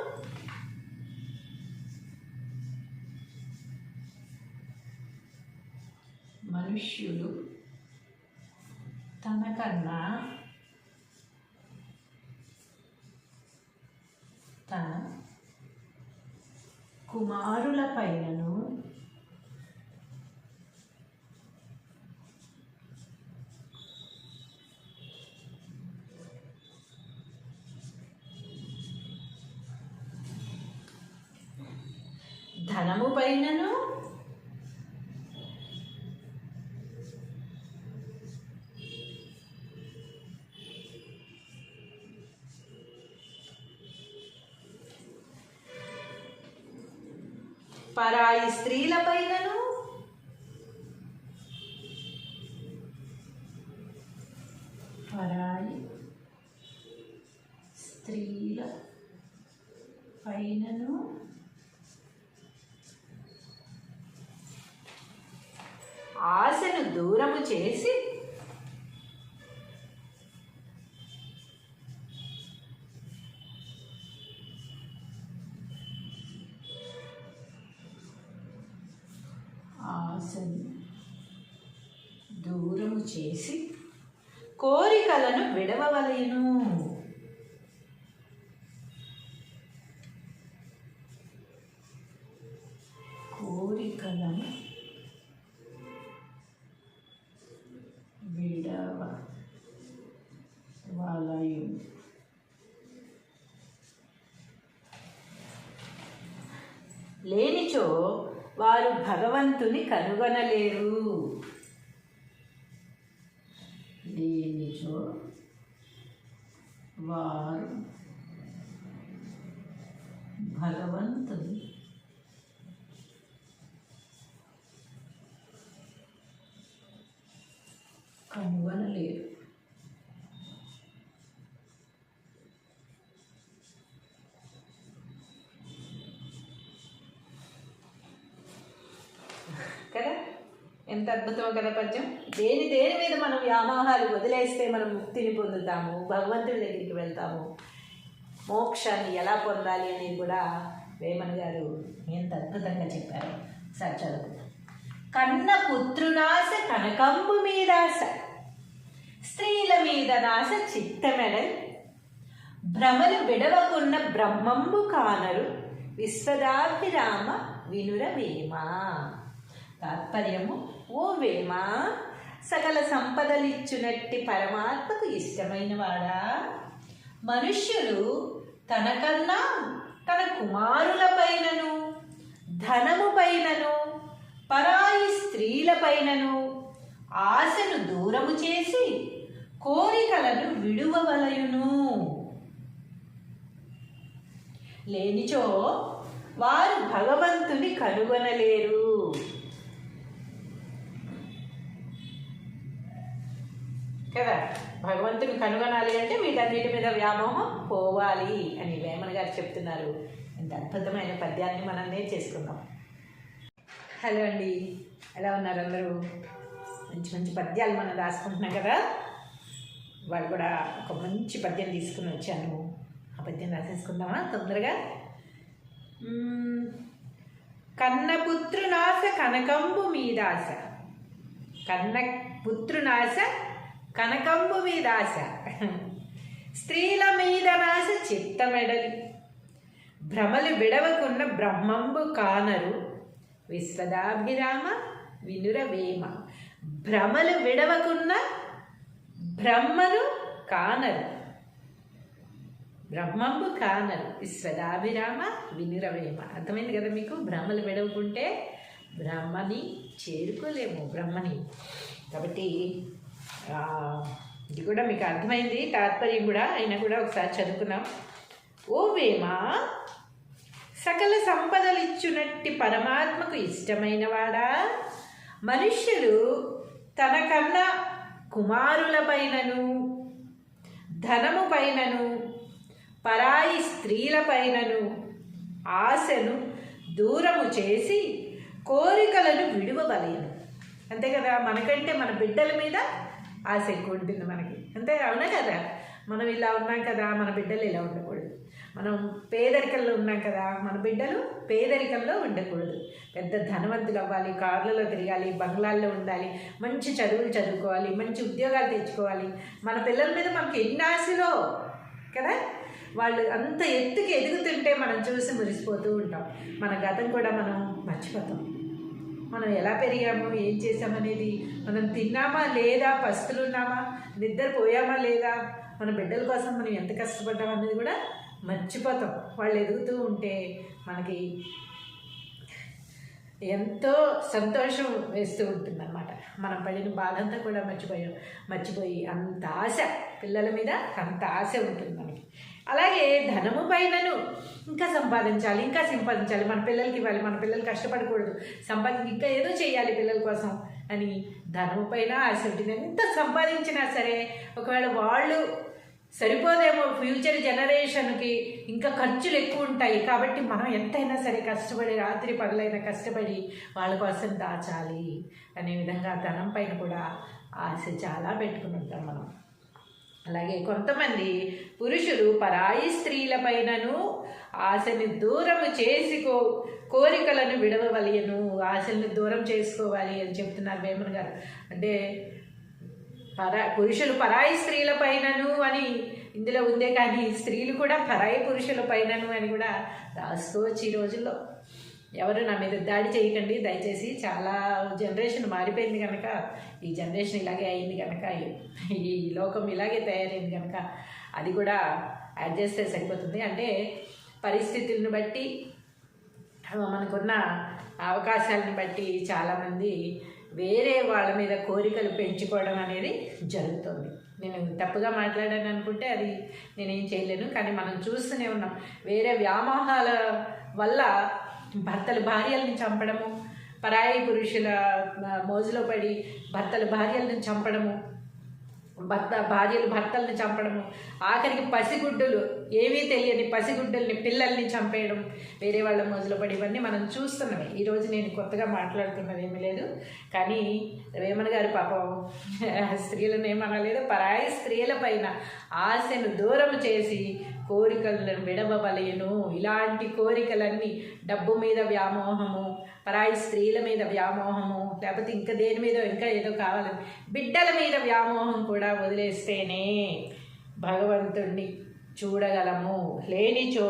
మనుష్యులు తనకన్నా తన కుమారులపైనను ధనము పైనను పరాయి స్త్రీలపైనను పరాయి స్త్రీల పైనను ఆశను దూరము చేసి ఆశను దూరము చేసి కోరికలను విడవవలెను. కోరికలను విడవలయు. లేనిచో వారు భగవంతుని కనుగొనలేరు. లేనిచో వారు భగవంతుని కనుగొనలేరు. కదా, ఎంత అద్భుతమో కదా పద్యం. దేని మీద మనం వ్యామోహాలు వదిలేస్తే మనం ముక్తిని పొందుతాము, భగవంతుడి దగ్గరికి వెళ్తాము. మోక్షాన్ని ఎలా పొందాలి అనేది కూడా వేమన గారు ఎంత అద్భుతంగా చెప్పారు. సార్ చదువు. కన్న పుత్రునాశ కనకంబు మీదాశ, స్త్రీల మీద నాశ చిత్తమెడల్, భ్రమలు విడవకున్న బ్రహ్మంబు కానరు విశ్వదాభిరామ వినుర వేమ. తాత్పర్యము, ఓ వేమ, సకల సంపదలిచ్చునట్టి పరమాత్మకు ఇష్టమైన వాడా, మనుష్యులు తనకన్నా తన కుమారులపైనను ధనముపైనను పరాయి స్త్రీలపైనను ఆశను దూరము చేసి కోరికలను విడువవలయును. లేనిచో వారు భగవంతుని కనుగొనలేరు. కదా, భగవంతుని కనుగొనాలి అంటే వీటన్నిటి మీద వ్యామోహం పోవాలి అని వేమన గారు చెప్తున్నారు. ఇంత అద్భుతమైన పద్యాన్ని మనం నేర్చేసుకుందాం. హలో అండి, ఎలా ఉన్నారు అందరూ? మంచి మంచి పద్యాలు మనం రాసుకుంటున్నాం కదా. వాళ్ళు కూడా ఒక మంచి పద్యం తీసుకుని వచ్చాను. ఆ పద్యం రాసేసుకుందామా తొందరగా? కన్నపుత్రునాశ కనకంబు మీదాశ, కన్నపుత్రునాశ కనకంబు మీదాశ, స్త్రీల మీద నాశ చిత్తమెడలి, భ్రమలు విడవకున్న బ్రహ్మంబు కానరు, విశ్వదాభిరామ వినురవేమ. భ్రమలు విడవకున్న బ్రహ్మను కానరు, బ్రహ్మంబు కానరు, విశ్వదాభిరామ వినురవేమ. అర్థమైంది కదా మీకు? భ్రమలు విడవకుంటే బ్రహ్మని చేరుకోలేము, బ్రహ్మని. కాబట్టి ఇది కూడా మీకు అర్థమైంది, తాత్పర్యం కూడా. అయినా కూడా ఒకసారి చదువుకున్నాం. ఓ వేమ, సకల సంపదలిచ్చునట్టి పరమాత్మకు ఇష్టమైన వాడా, మనుష్యులు తనకన్నా కుమారులపైనను ధనము పైనను పరాయి స్త్రీలపైనను ఆశను దూరము చేసి కోరికలను విడువవలెను. అంతే కదా, మనకంటే మన బిడ్డల మీద ఆశ ఎక్కువ ఉంటుంది మనకి. అంతే, అవునా కదా? మనం ఇలా ఉన్నాం కదా, మన బిడ్డలు ఇలా ఉండకూడదు. మనం పేదరికంలో ఉన్నాం కదా, మన బిడ్డలు పేదరికంలో ఉండకూడదు. పెద్ద ధనవంతులు అవ్వాలి, కార్లలో తిరగాలి, బంగ్లాల్లో ఉండాలి, మంచి చదువులు చదువుకోవాలి, మంచి ఉద్యోగాలు తెచ్చుకోవాలి. మన పిల్లల మీద మనకి ఎన్ని ఆశలో కదా. వాళ్ళు అంత ఎత్తుకి ఎదుగుతుంటే మనం చూసి మురిసిపోతూ ఉంటాం. మన గతం కూడా మనం మర్చిపోతాం. మనం ఎలా పెరిగాము, ఏం చేసామనేది, మనం తిన్నామా లేదా, పస్తులున్నామా, నిద్రపోయామా లేదా, మన బిడ్డల కోసం మనం ఎంత కష్టపడ్డాం అనేది కూడా మర్చిపోతాం. వాళ్ళు ఎదుగుతూ ఉంటే మనకి ఎంతో సంతోషం వేస్తూ ఉంటుందన్నమాట. మనం పడిన బాధ అంతా కూడా మర్చిపోయి అంత ఆశ పిల్లల మీద, అంత ఆశ ఉంటుంది మనకి. అలాగే ధనము పైనను ఇంకా సంపాదించాలి, ఇంకా సంపాదించాలి, మన పిల్లలకి ఇవ్వాలి, మన పిల్లలు కష్టపడకూడదు, ఇంకా ఏదో చేయాలి పిల్లల కోసం అని ధనము పైన ఆశ ఉంటుంది. ఎంత సంపాదించినా సరే ఒకవేళ వాళ్ళు సరిపోదేమో ఫ్యూచర్ జనరేషన్కి, ఇంకా ఖర్చులు ఎక్కువ ఉంటాయి. కాబట్టి మనం ఎంతైనా సరే కష్టపడి, రాత్రి పగలైనా కష్టపడి వాళ్ళ కోసం దాచాలి అనే విధంగా ధనం పైన కూడా ఆశ చాలా పెట్టుకుని ఉంటాం మనం. అలాగే కొంతమంది పురుషులు పరాయి స్త్రీలపైనను ఆశని దూరము చేసి కోరికలను విడవవలెను. ఆశల్ని దూరం చేసుకోవాలి అని చెప్తున్నారు వేమన గారు. అంటే పురుషులు పరాయి స్త్రీల పైనను అని ఇందులో ఉందే, కానీ స్త్రీలు కూడా పరాయి పురుషుల పైనను అని కూడా రాస్తూ వచ్చి ఈ రోజుల్లో. ఎవరు నా మీద దాడి చేయకండి దయచేసి. చాలా జనరేషన్ మారిపోయింది కనుక, ఈ జనరేషన్ ఇలాగే అయింది కనుక, ఈ లోకం ఇలాగే తయారైంది కనుక అది కూడా అడ్జస్ట్ చేసి సరిపోతుంది. అంటే పరిస్థితులను బట్టి, మనకున్న అవకాశాలను బట్టి చాలామంది వేరే వాళ్ళ మీద కోరికలు పెంచుకోవడం అనేది జరుగుతుంది. నేను తప్పుగా మాట్లాడాను అనుకుంటే అది నేనేం చేయలేను, కానీ మనం చూస్తూనే ఉన్నాం. వేరే వ్యామోహాల వల్ల భర్తలు భార్యలను చంపడము, పరాయి పురుషుల మోజులో పడి భర్తలు భార్యలను చంపడము, భార్యలు భర్తల్ని చంపడము, ఆఖరికి పసిగుడ్డులు, ఏమీ తెలియని పసిగుడ్డుల్ని, పిల్లల్ని చంపేయడం, వేరే వాళ్ళ మోజులో పడి, ఇవన్నీ మనం చూస్తున్నామే. ఈరోజు నేను కొత్తగా మాట్లాడుతున్నది ఏమీ లేదు, కానీ వేమన గారి పాపం స్త్రీలను ఏమనలేదు, పరాయి స్త్రీల పైన ఆశను దూరం చేసి కోరికలను విడవవలెను. ఇలాంటి కోరికలన్నీ, డబ్బు మీద వ్యామోహము, పరాయి స్త్రీల మీద వ్యామోహము, లేకపోతే ఇంకా దేని మీద ఇంకా ఏదో కావాలని బిడ్డల మీద వ్యామోహం కూడా వదిలేస్తేనే భగవంతుణ్ణి చూడగలము, లేనిచో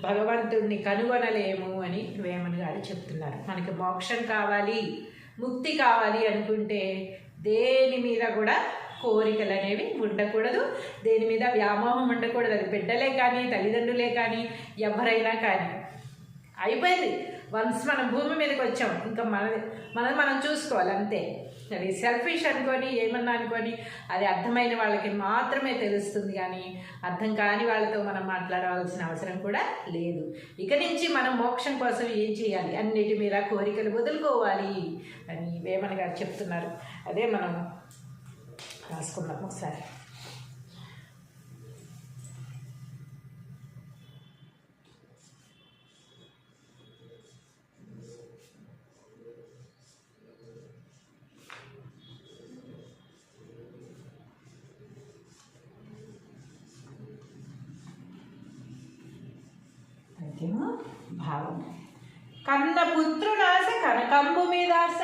భగవంతుణ్ణి కనుగొనలేము అని వేమన గారు చెప్తున్నారు. మనకి మోక్షం కావాలి, ముక్తి కావాలి అనుకుంటే దేని మీద కూడా కోరికలు అనేవి ఉండకూడదు, దేని మీద వ్యామోహం ఉండకూడదు. అది బిడ్డలే కానీ, తల్లిదండ్రులే కానీ, ఎవరైనా కానీ. అయిపోయింది, వన్స్ మనం భూమి మీదకి వచ్చాం, ఇంకా మనం చూసుకోవాలి అంతే. అది సెల్ఫిష్ అనుకొని ఏమన్నా అనుకొని అది అర్థమైన వాళ్ళకి మాత్రమే తెలుస్తుంది, కానీ అర్థం కాని వాళ్ళతో మనం మాట్లాడవలసిన అవసరం కూడా లేదు. ఇక నుంచి మనం మోక్షం కోసం ఏం చేయాలి, అన్నిటి మీద కోరికలు వదులుకోవాలి అని వేమన గారు చెప్తున్నారు. అదే మనం రాసుకుందాం ఒకసారి. భావం. కన్న పుత్రునాశ కనకంబు మీదాశ.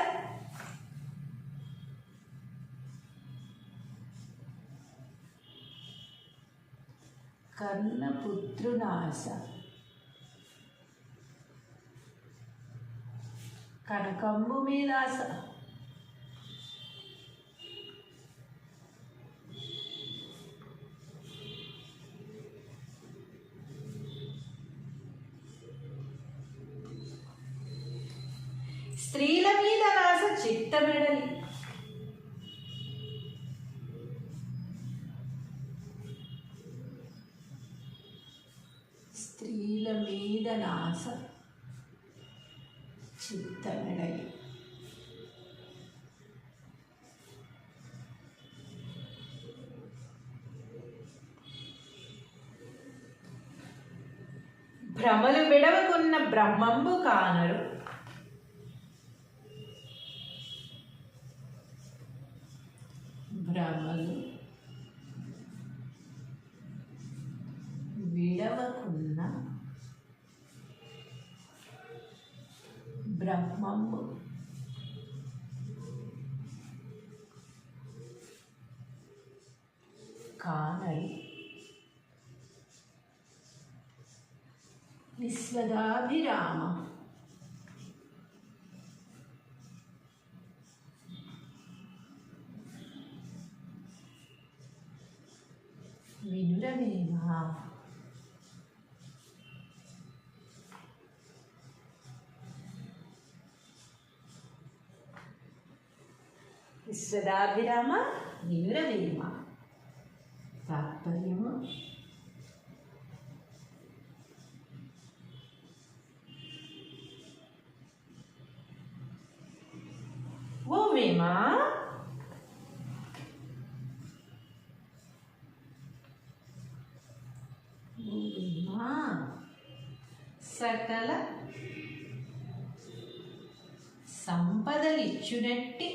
కన్న పుత్రునాశ కనకంబు మీదాశ. స్త్రీల మీద నాశ చిత్తమెడలి. స్త్రీల మీద నాశ చిత్తమెడలి. భ్రమలు విడవకున్న బ్రహ్మంబు కానరు. భ్రమలు విడవకున్న బ్రహ్మంబు కానరు. విశ్వదాభిరామ. వినురవేమా. విశ్వదాభిరామ వినురవేమ. తాత్పర్యము ఓ వేమా, సకల సంపదలిచ్చునట్టి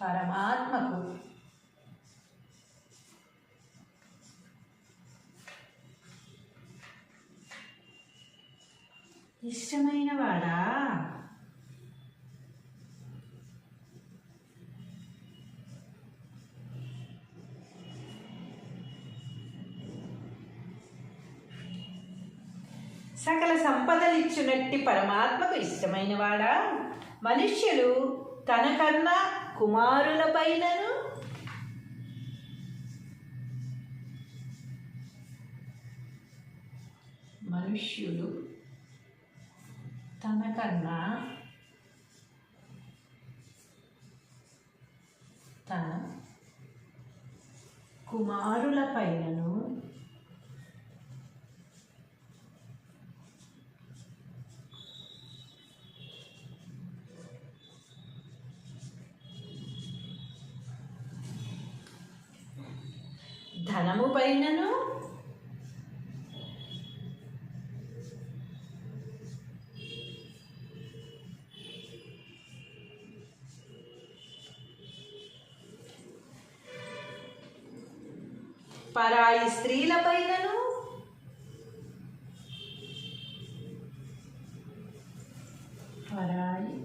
పరమాత్మకు ఇష్టమైన వాడా. సకల సంపదలిచ్చునట్టి పరమాత్మకు ఇష్టమైన వాడా. మనుష్యులు తనకన్నా కుమారులపైనను మనుష్యులు తనకన్నా తన కుమారులపైనను ధనము పైనను పరాయి స్త్రీల పైనను పరాయి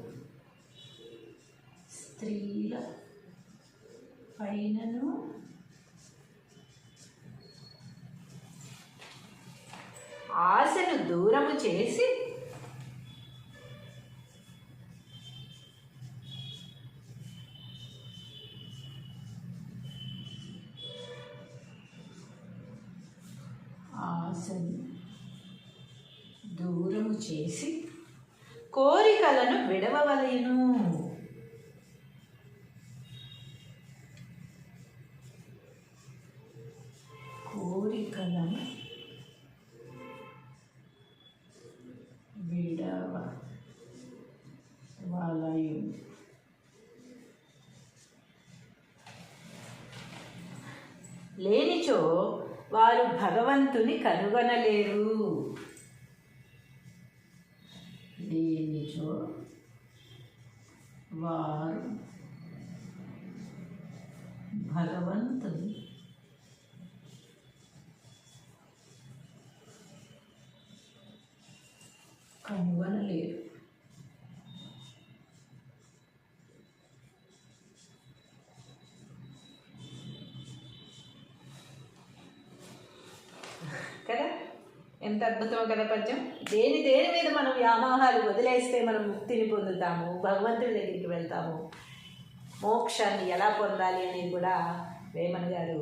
స్త్రీల పైనను ఆశను దూరము చేసి దూరము చేసి కోరికలను విడవవలెను. కోరికలను విడవవలెను. లేనిచో వారు భగవంతుని కనుగొనలేరు. లేనిచో వారు భగవంతుని కనుగొనలేరు. కదా, ఎంత అద్భుతమో కదా పద్యం. దేని మీద మనం వ్యామోహాలు వదిలేస్తే మనం ముక్తిని పొందుతాము, భగవంతుడి దగ్గరికి వెళ్తాము. మోక్షాన్ని ఎలా పొందాలి అనేది కూడా వేమన గారు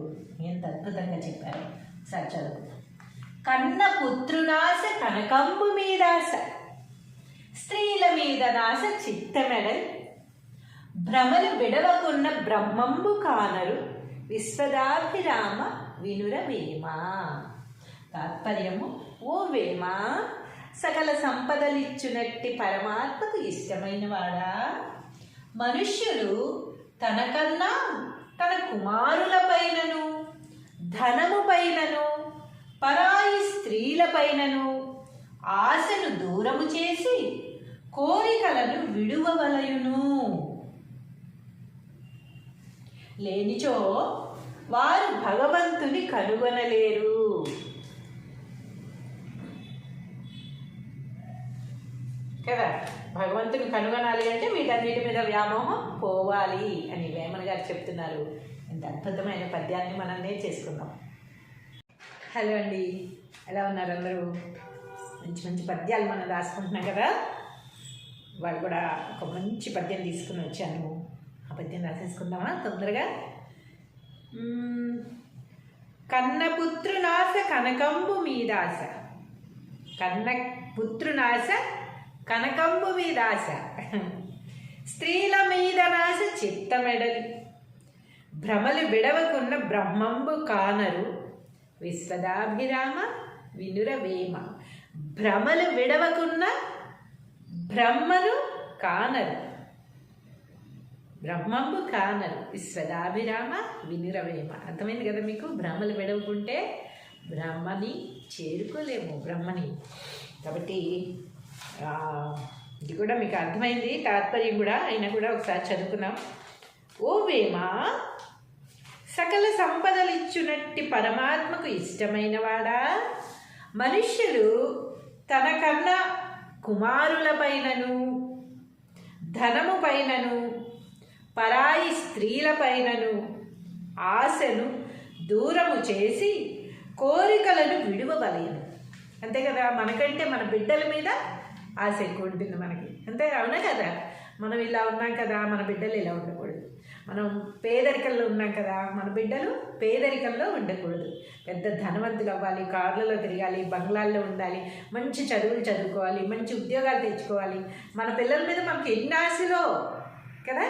ఎంత అద్భుతంగా చెప్పారు. సార్ చదువు. కన్న పుత్రునాశ కనకంబు మీదాశ, స్త్రీల మీద నాశ చిత్తమెడల్, భ్రమలు విడవకున్న బ్రహ్మంబు కానరు, విశ్వదాభిరామ వినుర వేమ. తాత్పర్యము: ఓ వేమ, సకల సంపదలిచ్చునట్టి పరమాత్మకు ఇష్టమైన వాడా, మనుష్యులు తనకన్నా తన కుమారులపైనను, ధనముపైనను, పరాయి స్త్రీలపైనను ఆశను దూరము చేసి కోరికలను విడువవలయును. లేనిచో వారు భగవంతుని కనుగొనలేరు. కదా, భగవంతుని కనుగొనాలి అంటే వీటన్నిటి మీద వ్యామోహం పోవాలి అని వేమన గారు చెప్తున్నారు. ఇంత అద్భుతమైన పద్యాన్ని మనం నేర్చేసుకుందాం. హలో అండి, ఎలా ఉన్నారు అందరూ? మంచి మంచి పద్యాలు మనం రాసుకుంటున్నాం కదా. వాళ్ళు కూడా ఒక మంచి పద్యం తీసుకుని వచ్చాను. ఆ పద్యం రాసేసుకుందామా తొందరగా? కన్నపుత్రునాశ కనకంబు మీదాశ. కన్న పుత్రునాశ కనకంబు మీదాశ, స్త్రీల మీద నాశ చిత్తమెడలి, భ్రమలు విడవకున్న బ్రహ్మంబు కానరు, విశ్వదాభిరామ వినుర వేమ. భ్రమలు విడవకున్న బ్రహ్మను కానరు, బ్రహ్మంబు కానరు, విశ్వదాభిరామ వినుర వేమ. అర్థమైంది కదా మీకు? భ్రమలు విడవకుంటే బ్రహ్మని చేరుకోలేము, బ్రహ్మని. కాబట్టి ఇది కూడా మీకు అర్థమైంది, తాత్పర్యం కూడా. అయినా కూడా ఒకసారి చదువుకున్నాం. ఓ వేమ, సకల సంపదలిచ్చునట్టి పరమాత్మకు ఇష్టమైన వాడా, మనుష్యులు తనకన్నా కుమారులపైనను, ధనముపైనను, పరాయి స్త్రీలపైనను ఆశను దూరము చేసి కోరికలను విడువవలెను. అంతే కదా, మనకంటే మన బిడ్డల మీద ఆశ ఎక్కువ ఉంటుంది మనకి. అంతే, అవునా కదా? మనం ఇలా ఉన్నాం కదా, మన బిడ్డలు ఇలా ఉండకూడదు. మనం పేదరికంలో ఉన్నాం కదా, మన బిడ్డలు పేదరికంలో ఉండకూడదు. పెద్ద ధనవంతులు అవ్వాలి, కార్లలో తిరగాలి, బంగ్లాల్లో ఉండాలి, మంచి చదువులు చదువుకోవాలి, మంచి ఉద్యోగాలు తెచ్చుకోవాలి. మన పిల్లల మీద మనకి ఎన్ని ఆశలో కదా.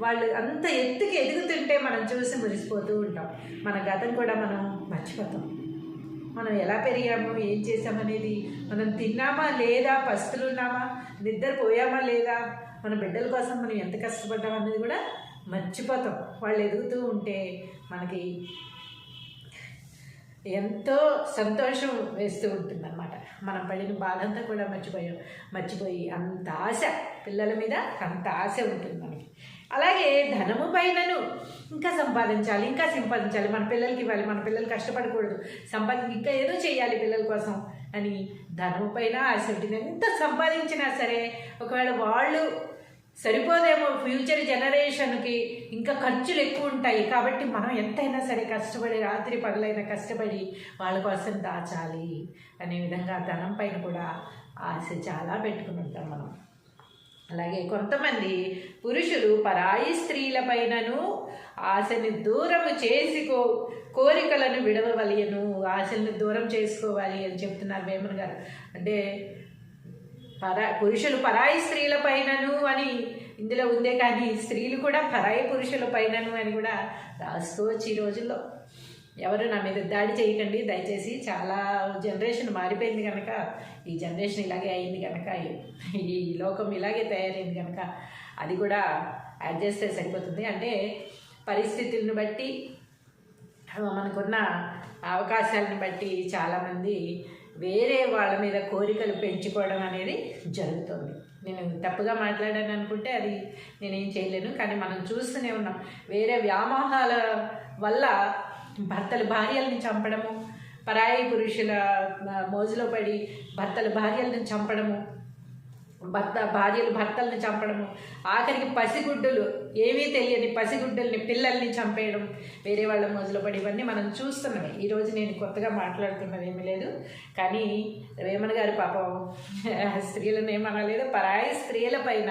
వాళ్ళు అంత ఎత్తుకి ఎదుగుతుంటే మనం చూసి మురిసిపోతూ ఉంటాం. మన గతం కూడా మనం మర్చిపోతాం. మనం ఎలా పెరిగాము, ఏం చేసామనేది, మనం తిన్నామా లేదా, పస్తులున్నామా, నిద్రపోయామా లేదా, మన బిడ్డల కోసం మనం ఎంత కష్టపడ్డాం అనేది కూడా మర్చిపోతాం. వాళ్ళు ఎదుగుతూ ఉంటే మనకి ఎంతో సంతోషం వేస్తూ ఉంటుందన్నమాట. మనం పడిన బాధంతా కూడా మర్చిపోయి అంత ఆశ పిల్లల మీద, అంత ఆశ ఉంటుంది మనకి. అలాగే ధనము పైనను ఇంకా సంపాదించాలి, మన పిల్లలకి ఇవ్వాలి, మన పిల్లలు కష్టపడకూడదు, ఇంకా ఏదో చేయాలి పిల్లల కోసం అని ధనము పైన ఆశ ఉంటుంది. ఎంత సంపాదించినా సరే ఒకవేళ వాళ్ళు సరిపోదేమో ఫ్యూచర్ జనరేషన్కి, ఇంకా ఖర్చులు ఎక్కువ ఉంటాయి. కాబట్టి మనం ఎంతైనా సరే కష్టపడి, రాత్రి పగలైనా కష్టపడి వాళ్ళ కోసం దాచాలి అనే విధంగా ధనం పైన కూడా ఆశ చాలా పెట్టుకుని ఉంటాం మనం. అలాగే కొంతమంది పురుషులు పరాయి స్త్రీల పైనను ఆశని దూరము చేసి కోరికలను విడవవలయను. ఆశల్ని దూరం చేసుకోవాలి అని చెప్తున్నారు వేమన గారు. అంటే పురుషులు పరాయి స్త్రీల పైనను అని ఇందులో ఉందే, కానీ స్త్రీలు కూడా పరాయి పురుషుల పైనను అని కూడా రాసుకోవచ్చు ఈ రోజుల్లో. ఎవరు నా మీద దాడి చేయకండి దయచేసి. చాలా జనరేషన్ మారిపోయింది కనుక, ఈ జనరేషన్ ఇలాగే అయింది కనుక, ఈ లోకం ఇలాగే తయారైంది కనుక అది కూడా యాడ్ చేస్తే సరిపోతుంది. అంటే పరిస్థితులను బట్టి, మనకున్న అవకాశాలను బట్టి చాలామంది వేరే వాళ్ళ మీద కోరికలు పెంచుకోవడం అనేది జరుగుతుంది. నేను తప్పుగా మాట్లాడాను అనుకుంటే అది నేనేం చేయలేను, కానీ మనం చూస్తూనే ఉన్నాం. వేరే వ్యామోహాల వల్ల భర్తలు భార్యలను చంపడము, పరాయి పురుషుల మోజులో పడి భర్తలు భార్యలను చంపడము, భార్యలు భర్తలను చంపడము, ఆఖరికి పసిగుడ్డులు, ఏమీ తెలియని పసిగుడ్డుల్ని, పిల్లల్ని చంపేయడం వేరే వాళ్ళ మోజులో పడి, ఇవన్నీ మనం చూస్తున్నామే. ఈరోజు నేను కొత్తగా మాట్లాడుతున్నది ఏమీ లేదు, కానీ వేమన గారి పాపం స్త్రీలను ఏమనలేదు, పరాయి స్త్రీల పైన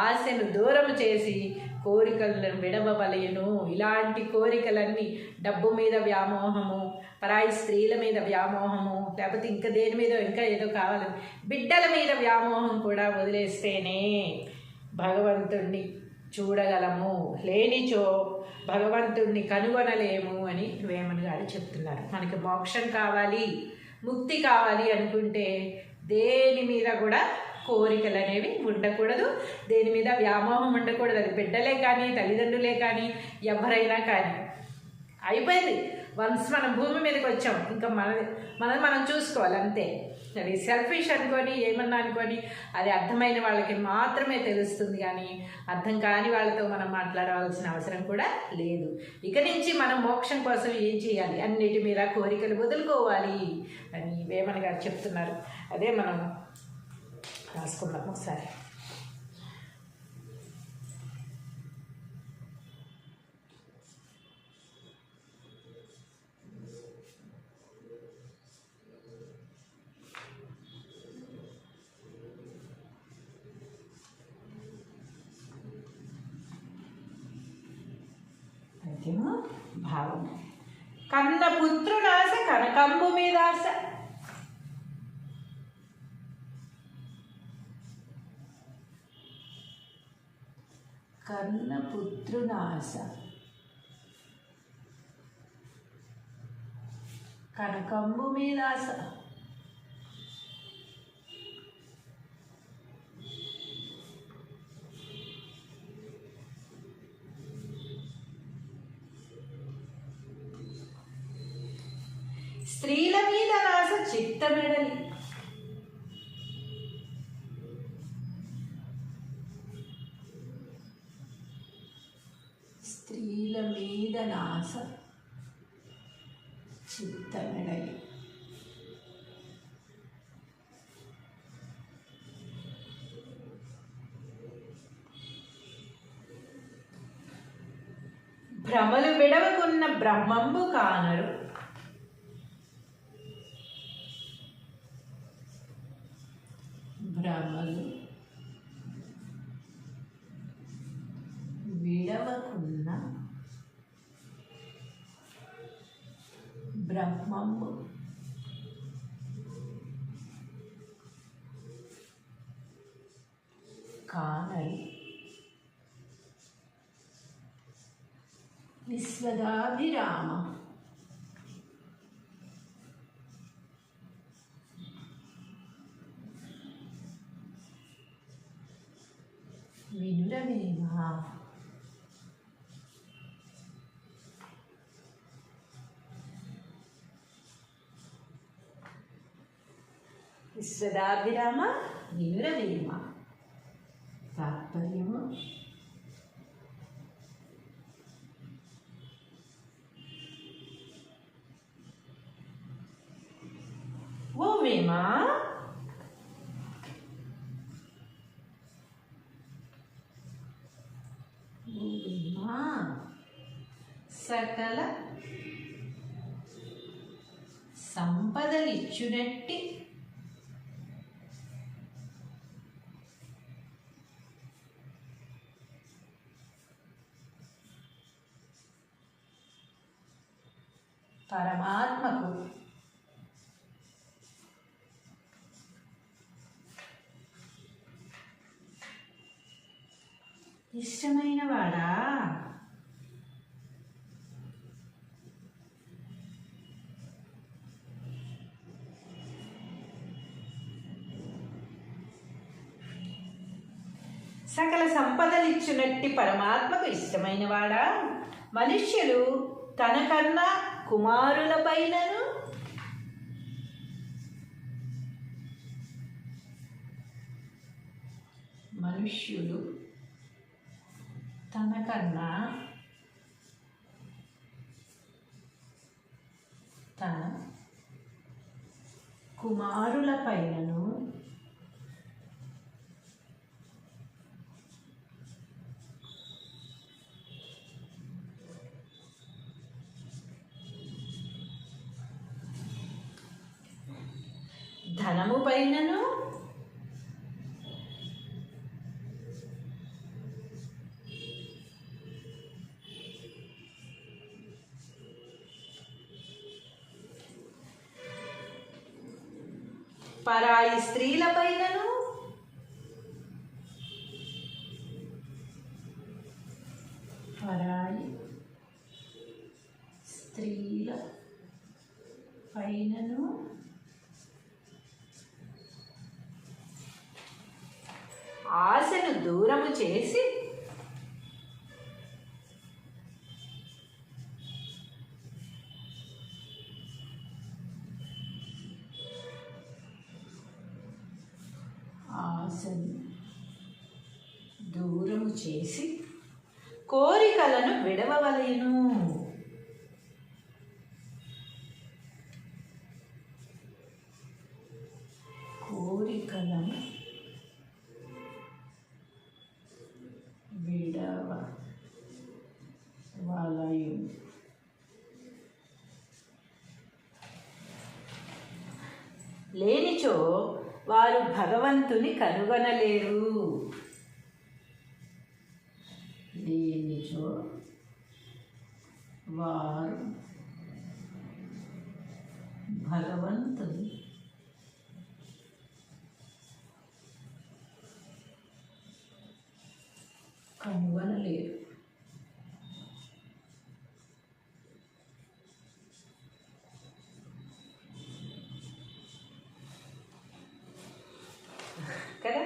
ఆశను దూరం చేసి కోరికలను విడవవలయను. ఇలాంటి కోరికలన్నీ డబ్బు మీద వ్యామోహము, పరాయి స్త్రీల మీద వ్యామోహము, లేకపోతే ఇంకా దేని మీద ఇంకా ఏదో కావాలని బిడ్డల మీద వ్యామోహం కూడా వదిలేస్తేనే భగవంతుణ్ణి చూడగలము, లేనిచో భగవంతుణ్ణి కనుగొనలేము అని వేమన గారు చెప్తున్నారు. మనకి మోక్షం కావాలి, ముక్తి కావాలి అనుకుంటే దేని మీద కూడా కోరికలు అనేవి ఉండకూడదు, దేని మీద వ్యామోహం ఉండకూడదు. అది బిడ్డలే కానీ, తల్లిదండ్రులే కానీ, ఎవరైనా కానీ. అయిపోయింది, వన్స్ మనం భూమి మీదకి వచ్చాం, ఇంకా మనం చూసుకోవాలి అంతే. అది సెల్ఫిష్ అనుకొని ఏమన్నా అనుకొని అది అర్థమైన వాళ్ళకి మాత్రమే తెలుస్తుంది, కానీ అర్థం కాని వాళ్ళతో మనం మాట్లాడవలసిన అవసరం కూడా లేదు. ఇక నుంచి మనం మోక్షం కోసం ఏం చేయాలి, అన్నిటి మీద కోరికలు వదులుకోవాలి అని వేమన గారు చెప్తున్నారు. అదే మనం రాసుకుందాం ఒకసారి. భావం. కన్న పుత్రునాశ కనకంబు మీద ఆశ. కన్న పుత్రునాశ కనకంబు మీద ఆశ. స్త్రీల మీద నాశ చిత్తమెడలి. స్త్రీల మీద నాశ చిత్తమెడలి. భ్రమలు విడవకున్న బ్రహ్మంబు కానరు. భ్రమలు విడవకున్న బ్రహ్మంబు కానరు. విశ్వదాభిరామ. వినురవేమ. విశ్వదాభిరామ వినురవేమ. తాత్పర్యము ఓ వేమ, సకల సంపదలిచ్చునట్టి పరమాత్మకు ఇష్టమైన వాడా? సకల సంపదలిచ్చునట్టి పరమాత్మకు ఇష్టమైన వాడా? మనుష్యులు తనకన్నా కుమారులపైనను మనుష్యులు తనకన్నా తన కుమారులపైనను ధనము పైనను పరాయి స్త్రీల పైనను పరాయి స్త్రీల పైనను ఆశను దూరము చేసి ఆశను దూరము చేసి కోరికలను విడవవలెను. కోరికలను విడవలయు. లేనిచో వారు భగవంతుని కనుగొనలేరు. లేనిచో వారు భగవంతుని కనుగొనలేరు. కదా,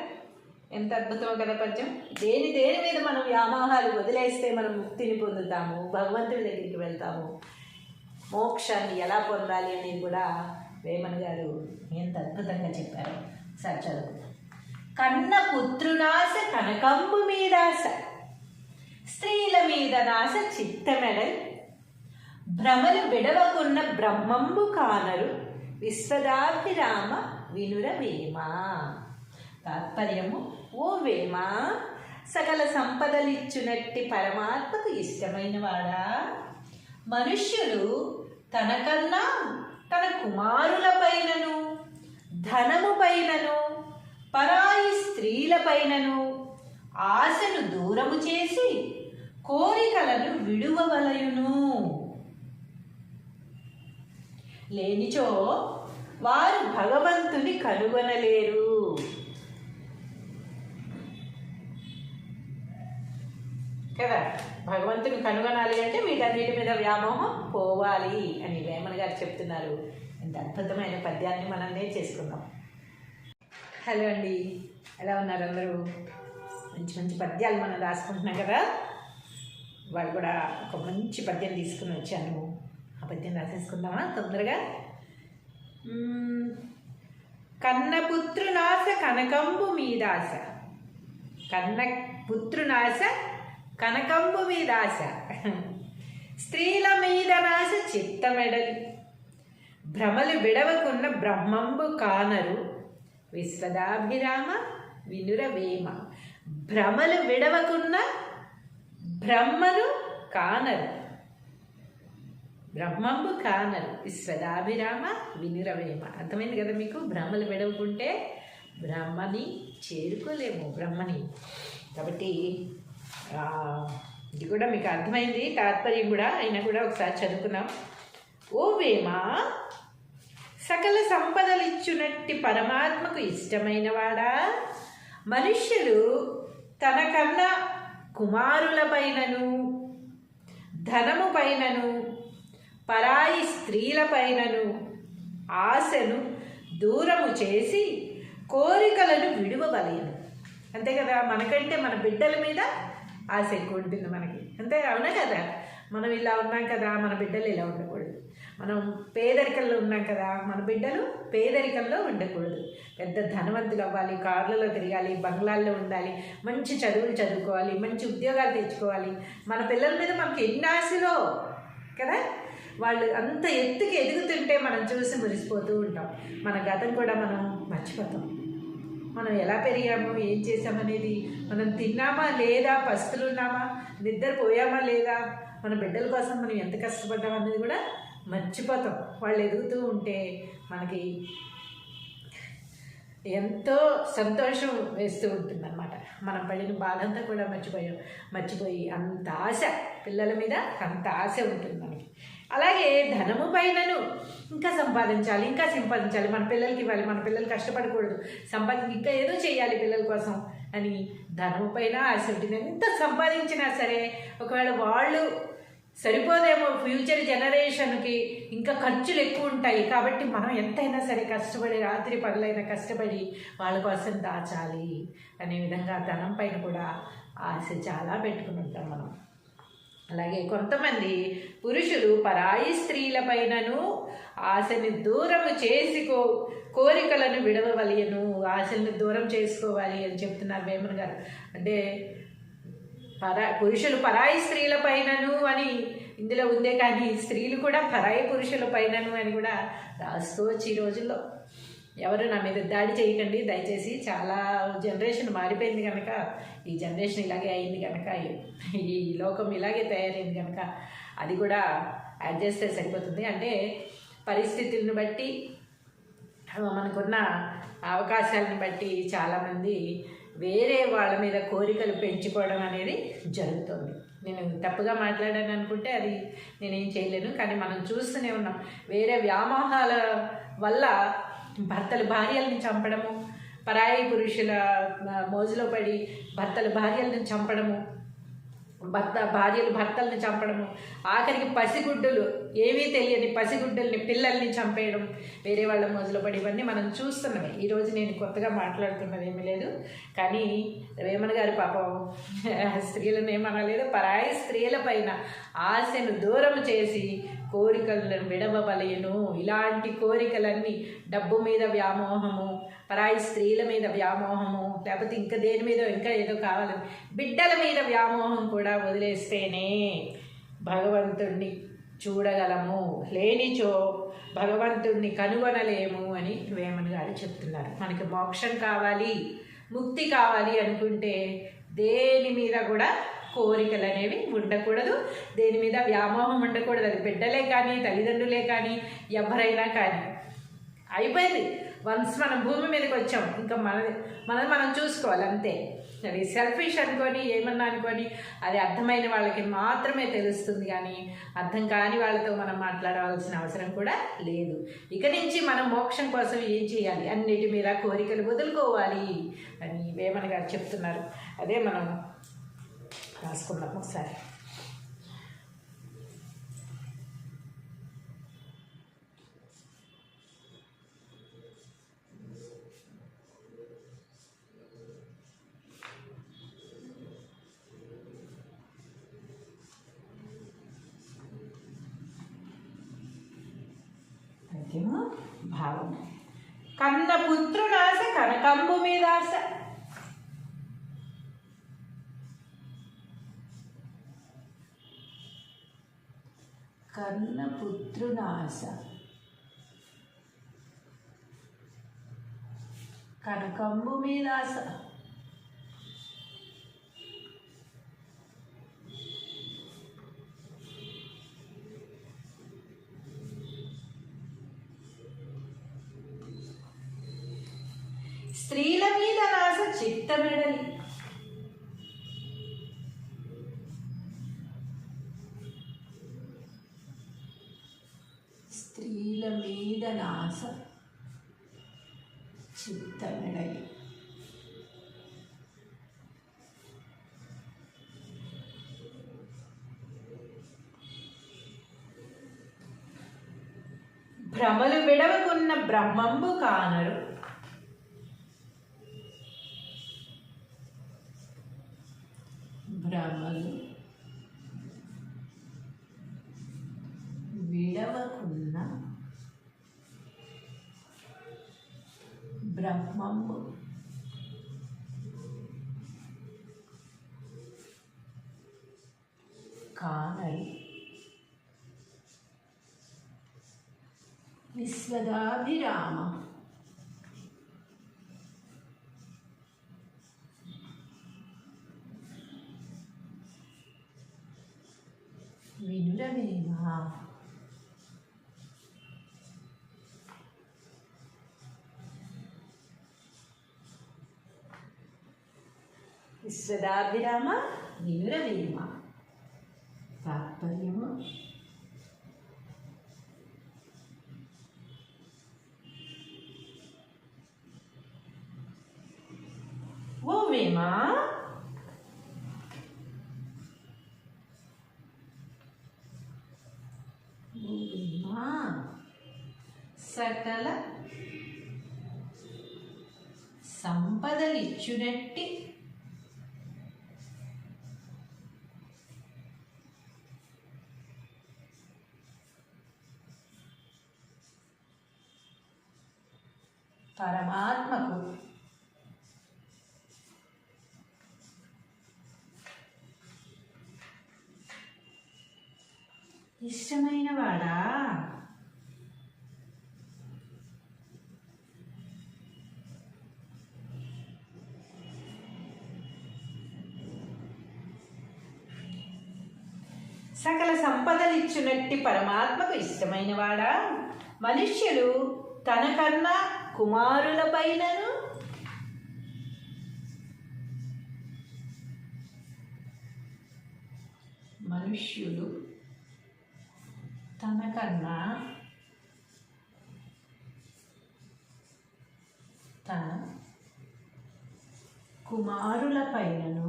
ఎంత అద్భుతమో కదా పద్యం. దేని మీద మనం వ్యామోహాలు వదిలేస్తే మనం ముక్తిని పొందుతాము, భగవంతుడి దగ్గరికి వెళ్తాము. మోక్షాన్ని ఎలా పొందాలి అనేది కూడా వేమన గారు ఎంత అద్భుతంగా చెప్పారు. సార్ చదువు. కన్న పుత్రునాశ కనకంబు మీదాశ, స్త్రీల మీద నాశ చిత్తమెడల్, భ్రమలు విడవకున్న బ్రహ్మంబు కానరు, విశ్వదాభిరామ వినుర వేమ. తాత్పర్యము: ఓ వేమ, సకల సంపదలిచ్చునట్టి పరమాత్మకు ఇష్టమైన వాడా, మనుష్యులు తనకన్నా తన కుమారులపైనను ధనము పైనను పరాయి స్త్రీలపైనను ఆశను దూరము చేసి కోరికలను విడువవలయును. లేనిచో వారు భగవంతుని కనుగొనలేరు. కదా, భగవంతుని కనుగొనాలి అంటే వీటన్నిటి మీద వ్యామోహం పోవాలి అని వేమన గారు చెప్తున్నారు. ఎంత అద్భుతమైన పద్యాన్ని మనం నేర్చేసుకుందాం. హలో అండి, ఎలా ఉన్నారు అందరూ? మంచి మంచి పద్యాలు మనం రాసుకుంటున్నాం కదా. వాళ్ళు కూడా ఒక మంచి పద్యం తీసుకుని వచ్చాను. ఆ పద్యం రాసేసుకుందామా తొందరగా? కన్నపుత్రునాశ కనకంబు మీదాశ, కన్న పుత్రునాశ కనకంబు మీదాశ, స్త్రీల మీద నాశ చిత్తమెడలి, భ్రమలు విడవకున్న బ్రహ్మంబు కానరు, విశ్వదాభిరామ వినుర వేమ. భ్రమలు విడవకున్న బ్రహ్మను కానరు, బ్రహ్మంబు కానరు, విశ్వదాభిరామ వినురవేమ. అర్థమైంది కదా మీకు? భ్రమలు విడవకుంటే బ్రహ్మని చేరుకోలేము, బ్రహ్మని. కాబట్టి ఇది కూడా మీకు అర్థమైంది, తాత్పర్యం కూడా. అయినా కూడా ఒకసారి చదువుకున్నాం. ఓ వేమా, సకల సంపదలిచ్చునట్టి పరమాత్మకు ఇష్టమైన వాడా, మనుష్యులు తనకన్నా కుమారులపైనను ధనము పైనను పరాయి స్త్రీలపైనను ఆశను దూరము చేసి కోరికలను విడువవలెను. అంతే కదా, మనకంటే మన బిడ్డల మీద ఆశ ఎక్కువ ఉంటుంది మనకి. అంతే అవునా కదా, మనం ఇలా ఉన్నాం కదా, మన బిడ్డలు ఇలా ఉండకూడదు. మనం పేదరికంలో ఉన్నాం కదా, మన బిడ్డలు పేదరికంలో ఉండకూడదు. పెద్ద ధనవంతులు అవ్వాలి, కార్లలో తిరగాలి, బంగ్లాల్లో ఉండాలి, మంచి చదువులు చదువుకోవాలి, మంచి ఉద్యోగాలు తెచ్చుకోవాలి. మన పిల్లల మీద మనకి ఎన్ని ఆశలో కదా, వాళ్ళు అంత ఎత్తుకి ఎదుగుతుంటే మనం చూసి మురిసిపోతూ ఉంటాం. మన గతం కూడా మనం మర్చిపోతాం. మనం ఎలా పెరిగాము, ఏం చేసామనేది, మనం తిన్నామా లేదా, పస్తులు ఉన్నామా, నిద్రపోయామా లేదా, మన బిడ్డల కోసం మనం ఎంత కష్టపడ్డాం అనేది కూడా మర్చిపోతాం. వాళ్ళు ఎదుగుతూ ఉంటే మనకి ఎంతో సంతోషం వేస్తూ ఉంటుంది అన్నమాట. మనం పడిన బాధ అంతా కూడా మర్చిపోయి అంత ఆశ పిల్లల మీద, అంత ఆశ ఉంటుంది మనకి. అలాగే ధనము పైనను ఇంకా సంపాదించాలి, మన పిల్లలకి ఇవ్వాలి, మన పిల్లలు కష్టపడకూడదు, ఇంకా ఏదో చేయాలి పిల్లల కోసం అని ధనము పైన ఆశ ఉంటుంది. ఎంత సంపాదించినా సరే ఒకవేళ వాళ్ళు సరిపోదేమో ఫ్యూచర్ జనరేషన్కి, ఇంకా ఖర్చులు ఎక్కువ ఉంటాయి. కాబట్టి మనం ఎంతైనా సరే కష్టపడి, రాత్రి పగలైనా కష్టపడి వాళ్ళ కోసం దాచాలి అనే విధంగా ధనం పైన కూడా ఆశ చాలా పెట్టుకుని ఉంటాం మనం. అలాగే కొంతమంది పురుషులు పరాయి స్త్రీల పైనను ఆశని దూరము చేసి కోరికలను విడవవలెను, ఆశల్ని దూరం చేసుకోవాలి అని చెప్తున్నారు వేమన గారు. అంటే పురుషులు పరాయి స్త్రీల పైనను అని ఇందులో ఉందే, కానీ స్త్రీలు కూడా పరాయి పురుషుల పైనను అని కూడా రాస్తూ వచ్చి ఈ రోజుల్లో ఎవరు నా మీద దాడి చేయకండి దయచేసి. చాలా జనరేషన్ మారిపోయింది కనుక, ఈ జనరేషన్ ఇలాగే అయింది కనుక, ఈ లోకం ఇలాగే తయారైంది కనుక అది కూడా యాడ్ చేస్తే సరిపోతుంది. అంటే పరిస్థితులను బట్టి, మనకున్న అవకాశాలను బట్టి చాలామంది వేరే వాళ్ళ మీద కోరికలు పెంచుకోవడం అనేది జరుగుతుంది. నేను తప్పుగా మాట్లాడాను అనుకుంటే అది నేనేం చేయలేను, కానీ మనం చూస్తూనే ఉన్నాం. వేరే వ్యామోహాల వల్ల భర్తలు భార్యలను చంపడము, పరాయి పురుషుల మోజులో పడి భర్తలు భార్యలను చంపడము, భార్యలు భర్తల్ని చంపడము, ఆఖరికి పసిగుడ్డులు, ఏమీ తెలియని పసిగుడ్డల్ని, పిల్లల్ని చంపేయడం, వేరే వాళ్ళ మోజులో పడి, ఇవన్నీ మనం చూస్తున్నామే. ఈరోజు నేను కొత్తగా మాట్లాడుతున్నది ఏమీ లేదు, కానీ వేమన గారి పాపం స్త్రీలను ఏమనలేదు, పరాయి స్త్రీల పైన ఆశను దూరం చేసి కోరికలను విడవవలెను. ఇలాంటి కోరికలన్నీ డబ్బు మీద వ్యామోహము, పరాయి స్త్రీల మీద వ్యామోహము, లేకపోతే ఇంకా దేని మీద ఇంకా ఏదో కావాలని బిడ్డల మీద వ్యామోహం కూడా వదిలేస్తేనే భగవంతుణ్ణి చూడగలము, లేనిచో భగవంతుణ్ణి కనుగొనలేము అని వేమన గారు చెప్తున్నారు. మనకి మోక్షం కావాలి, ముక్తి కావాలి అనుకుంటే దేని మీద కూడా కోరికలు అనేవి ఉండకూడదు, దేని మీద వ్యామోహం ఉండకూడదు. అది బిడ్డలే కానీ, తల్లిదండ్రులే కానీ, ఎవరైనా కానీ. అయిపోయింది, వన్స్ మనం భూమి మీదకి వచ్చాం, ఇంకా మనం చూసుకోవాలి అంతే. అది సెల్ఫిష్ అనుకొని, ఏమన్నా అనుకొని, అది అర్థమైన వాళ్ళకి మాత్రమే తెలుస్తుంది, కానీ అర్థం కాని వాళ్ళతో మనం మాట్లాడవలసిన అవసరం కూడా లేదు. ఇక నుంచి మనం మోక్షం కోసం ఏం చేయాలి, అన్నిటి మీద కోరికలు వదులుకోవాలి అని వేమన గారు చెప్తున్నారు. అదే మనం రాసుకుందాం ఒకసారి. భావం. కన్న పుత్రునాశ కనకంబు మీద ఆశ. కన్న పుత్రునాశ కనకంబు మీద ఆశ. స్త్రీల మీద నాశ చిత్తమెడలి. చిత్తమెడలి భ్రమలు విడవకున్న బ్రహ్మంబు కానరు భ్రమలు విడవకున్న బ్రహ్మంబు కానరు విశ్వదాభిరామ వినురవేమా విశ్వదాభిరామ వినురవేమ. తాత్పర్యము ఓ వేమా సకల సంపదలిచ్చునట్టి పరమాత్మకు ఇష్టమైన వాడా సకల సంపదలిచ్చునట్టి పరమాత్మకు ఇష్టమైన వాడా మనుష్యులు తనకన్నా కుమారులపైనను మనుష్యులు తనకన్నా తన కుమారులపైనను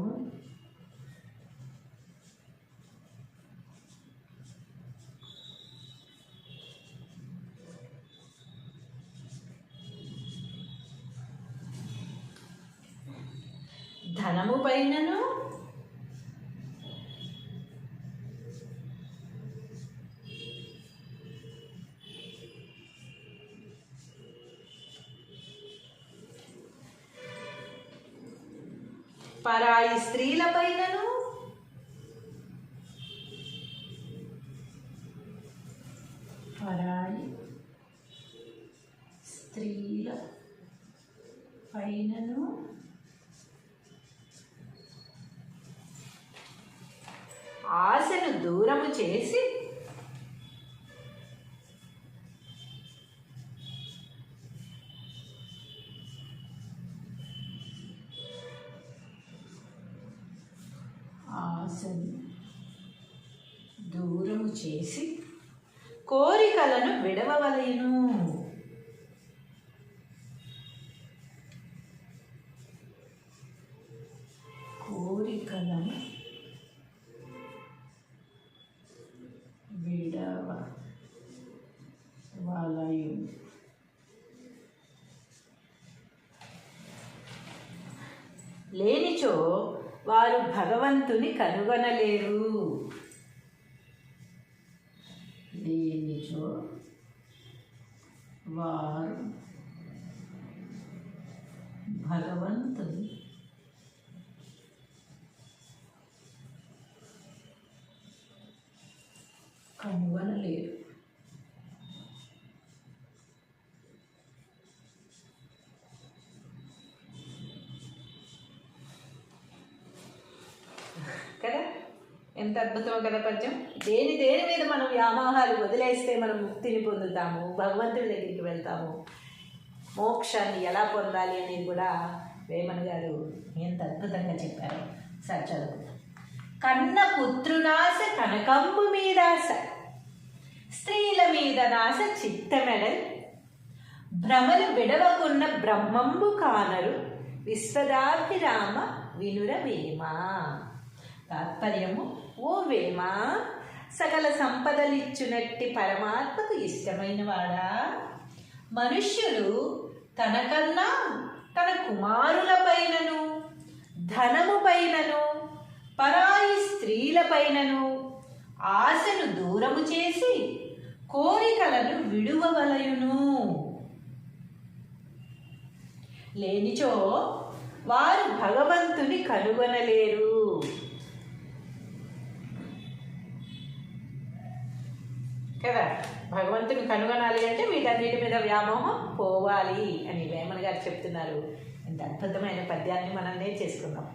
ధనము పైనను పరాయి స్త్రీలపైనను పరాయి స్త్రీల పైనను ఆశను దూరము చేసి ఆశను దూరము చేసి కోరికలను విడవవలెను. కోరికలను విడవలయు. లేనిచో వారు భగవంతుని కనుగొనలేరు. లేనిచో వారు భగవంతుని కనుగొనలేరు. కదా, ఎంత అద్భుతమో కదా పద్యం. దేని మీద మనం వ్యామోహాలు వదిలేస్తే మనం ముక్తిని పొందుతాము, భగవంతుడి దగ్గరికి వెళ్తాము. మోక్షాన్ని ఎలా పొందాలి అనేది కూడా వేమన గారు ఎంత అద్భుతంగా చెప్పారు. సార్ చదువుకుందాం. కన్న పుత్రునాశ కనకంబు మీదాశ, స్త్రీల మీద నాశ చిత్తమెడల్, భ్రమలు విడవకున్న బ్రహ్మంబు కానరు విశ్వదాభిరామ వినుర వేమ. తాత్పర్యము, ఓ వేమ, సకల సంపదలిచ్చునట్టి పరమాత్మకు ఇష్టమైన వాడా, మనుష్యులు తనకన్నా తన కుమారుల పైనను ధనము పైనను పరాయి స్త్రీల పైనను ఆశను దూరము చేసి కోరికలను విడువవలయును. లేనిచో వారు భగవంతుని కనుగొనలేరు. కదా, భగవంతుని కనుగొనాలి అంటే వీటన్నిటి మీద వ్యామోహం పోవాలి అని వేమన గారు చెప్తున్నారు. ఇంత అద్భుతమైన పద్యాన్ని మనం నేర్చేసుకుందాం.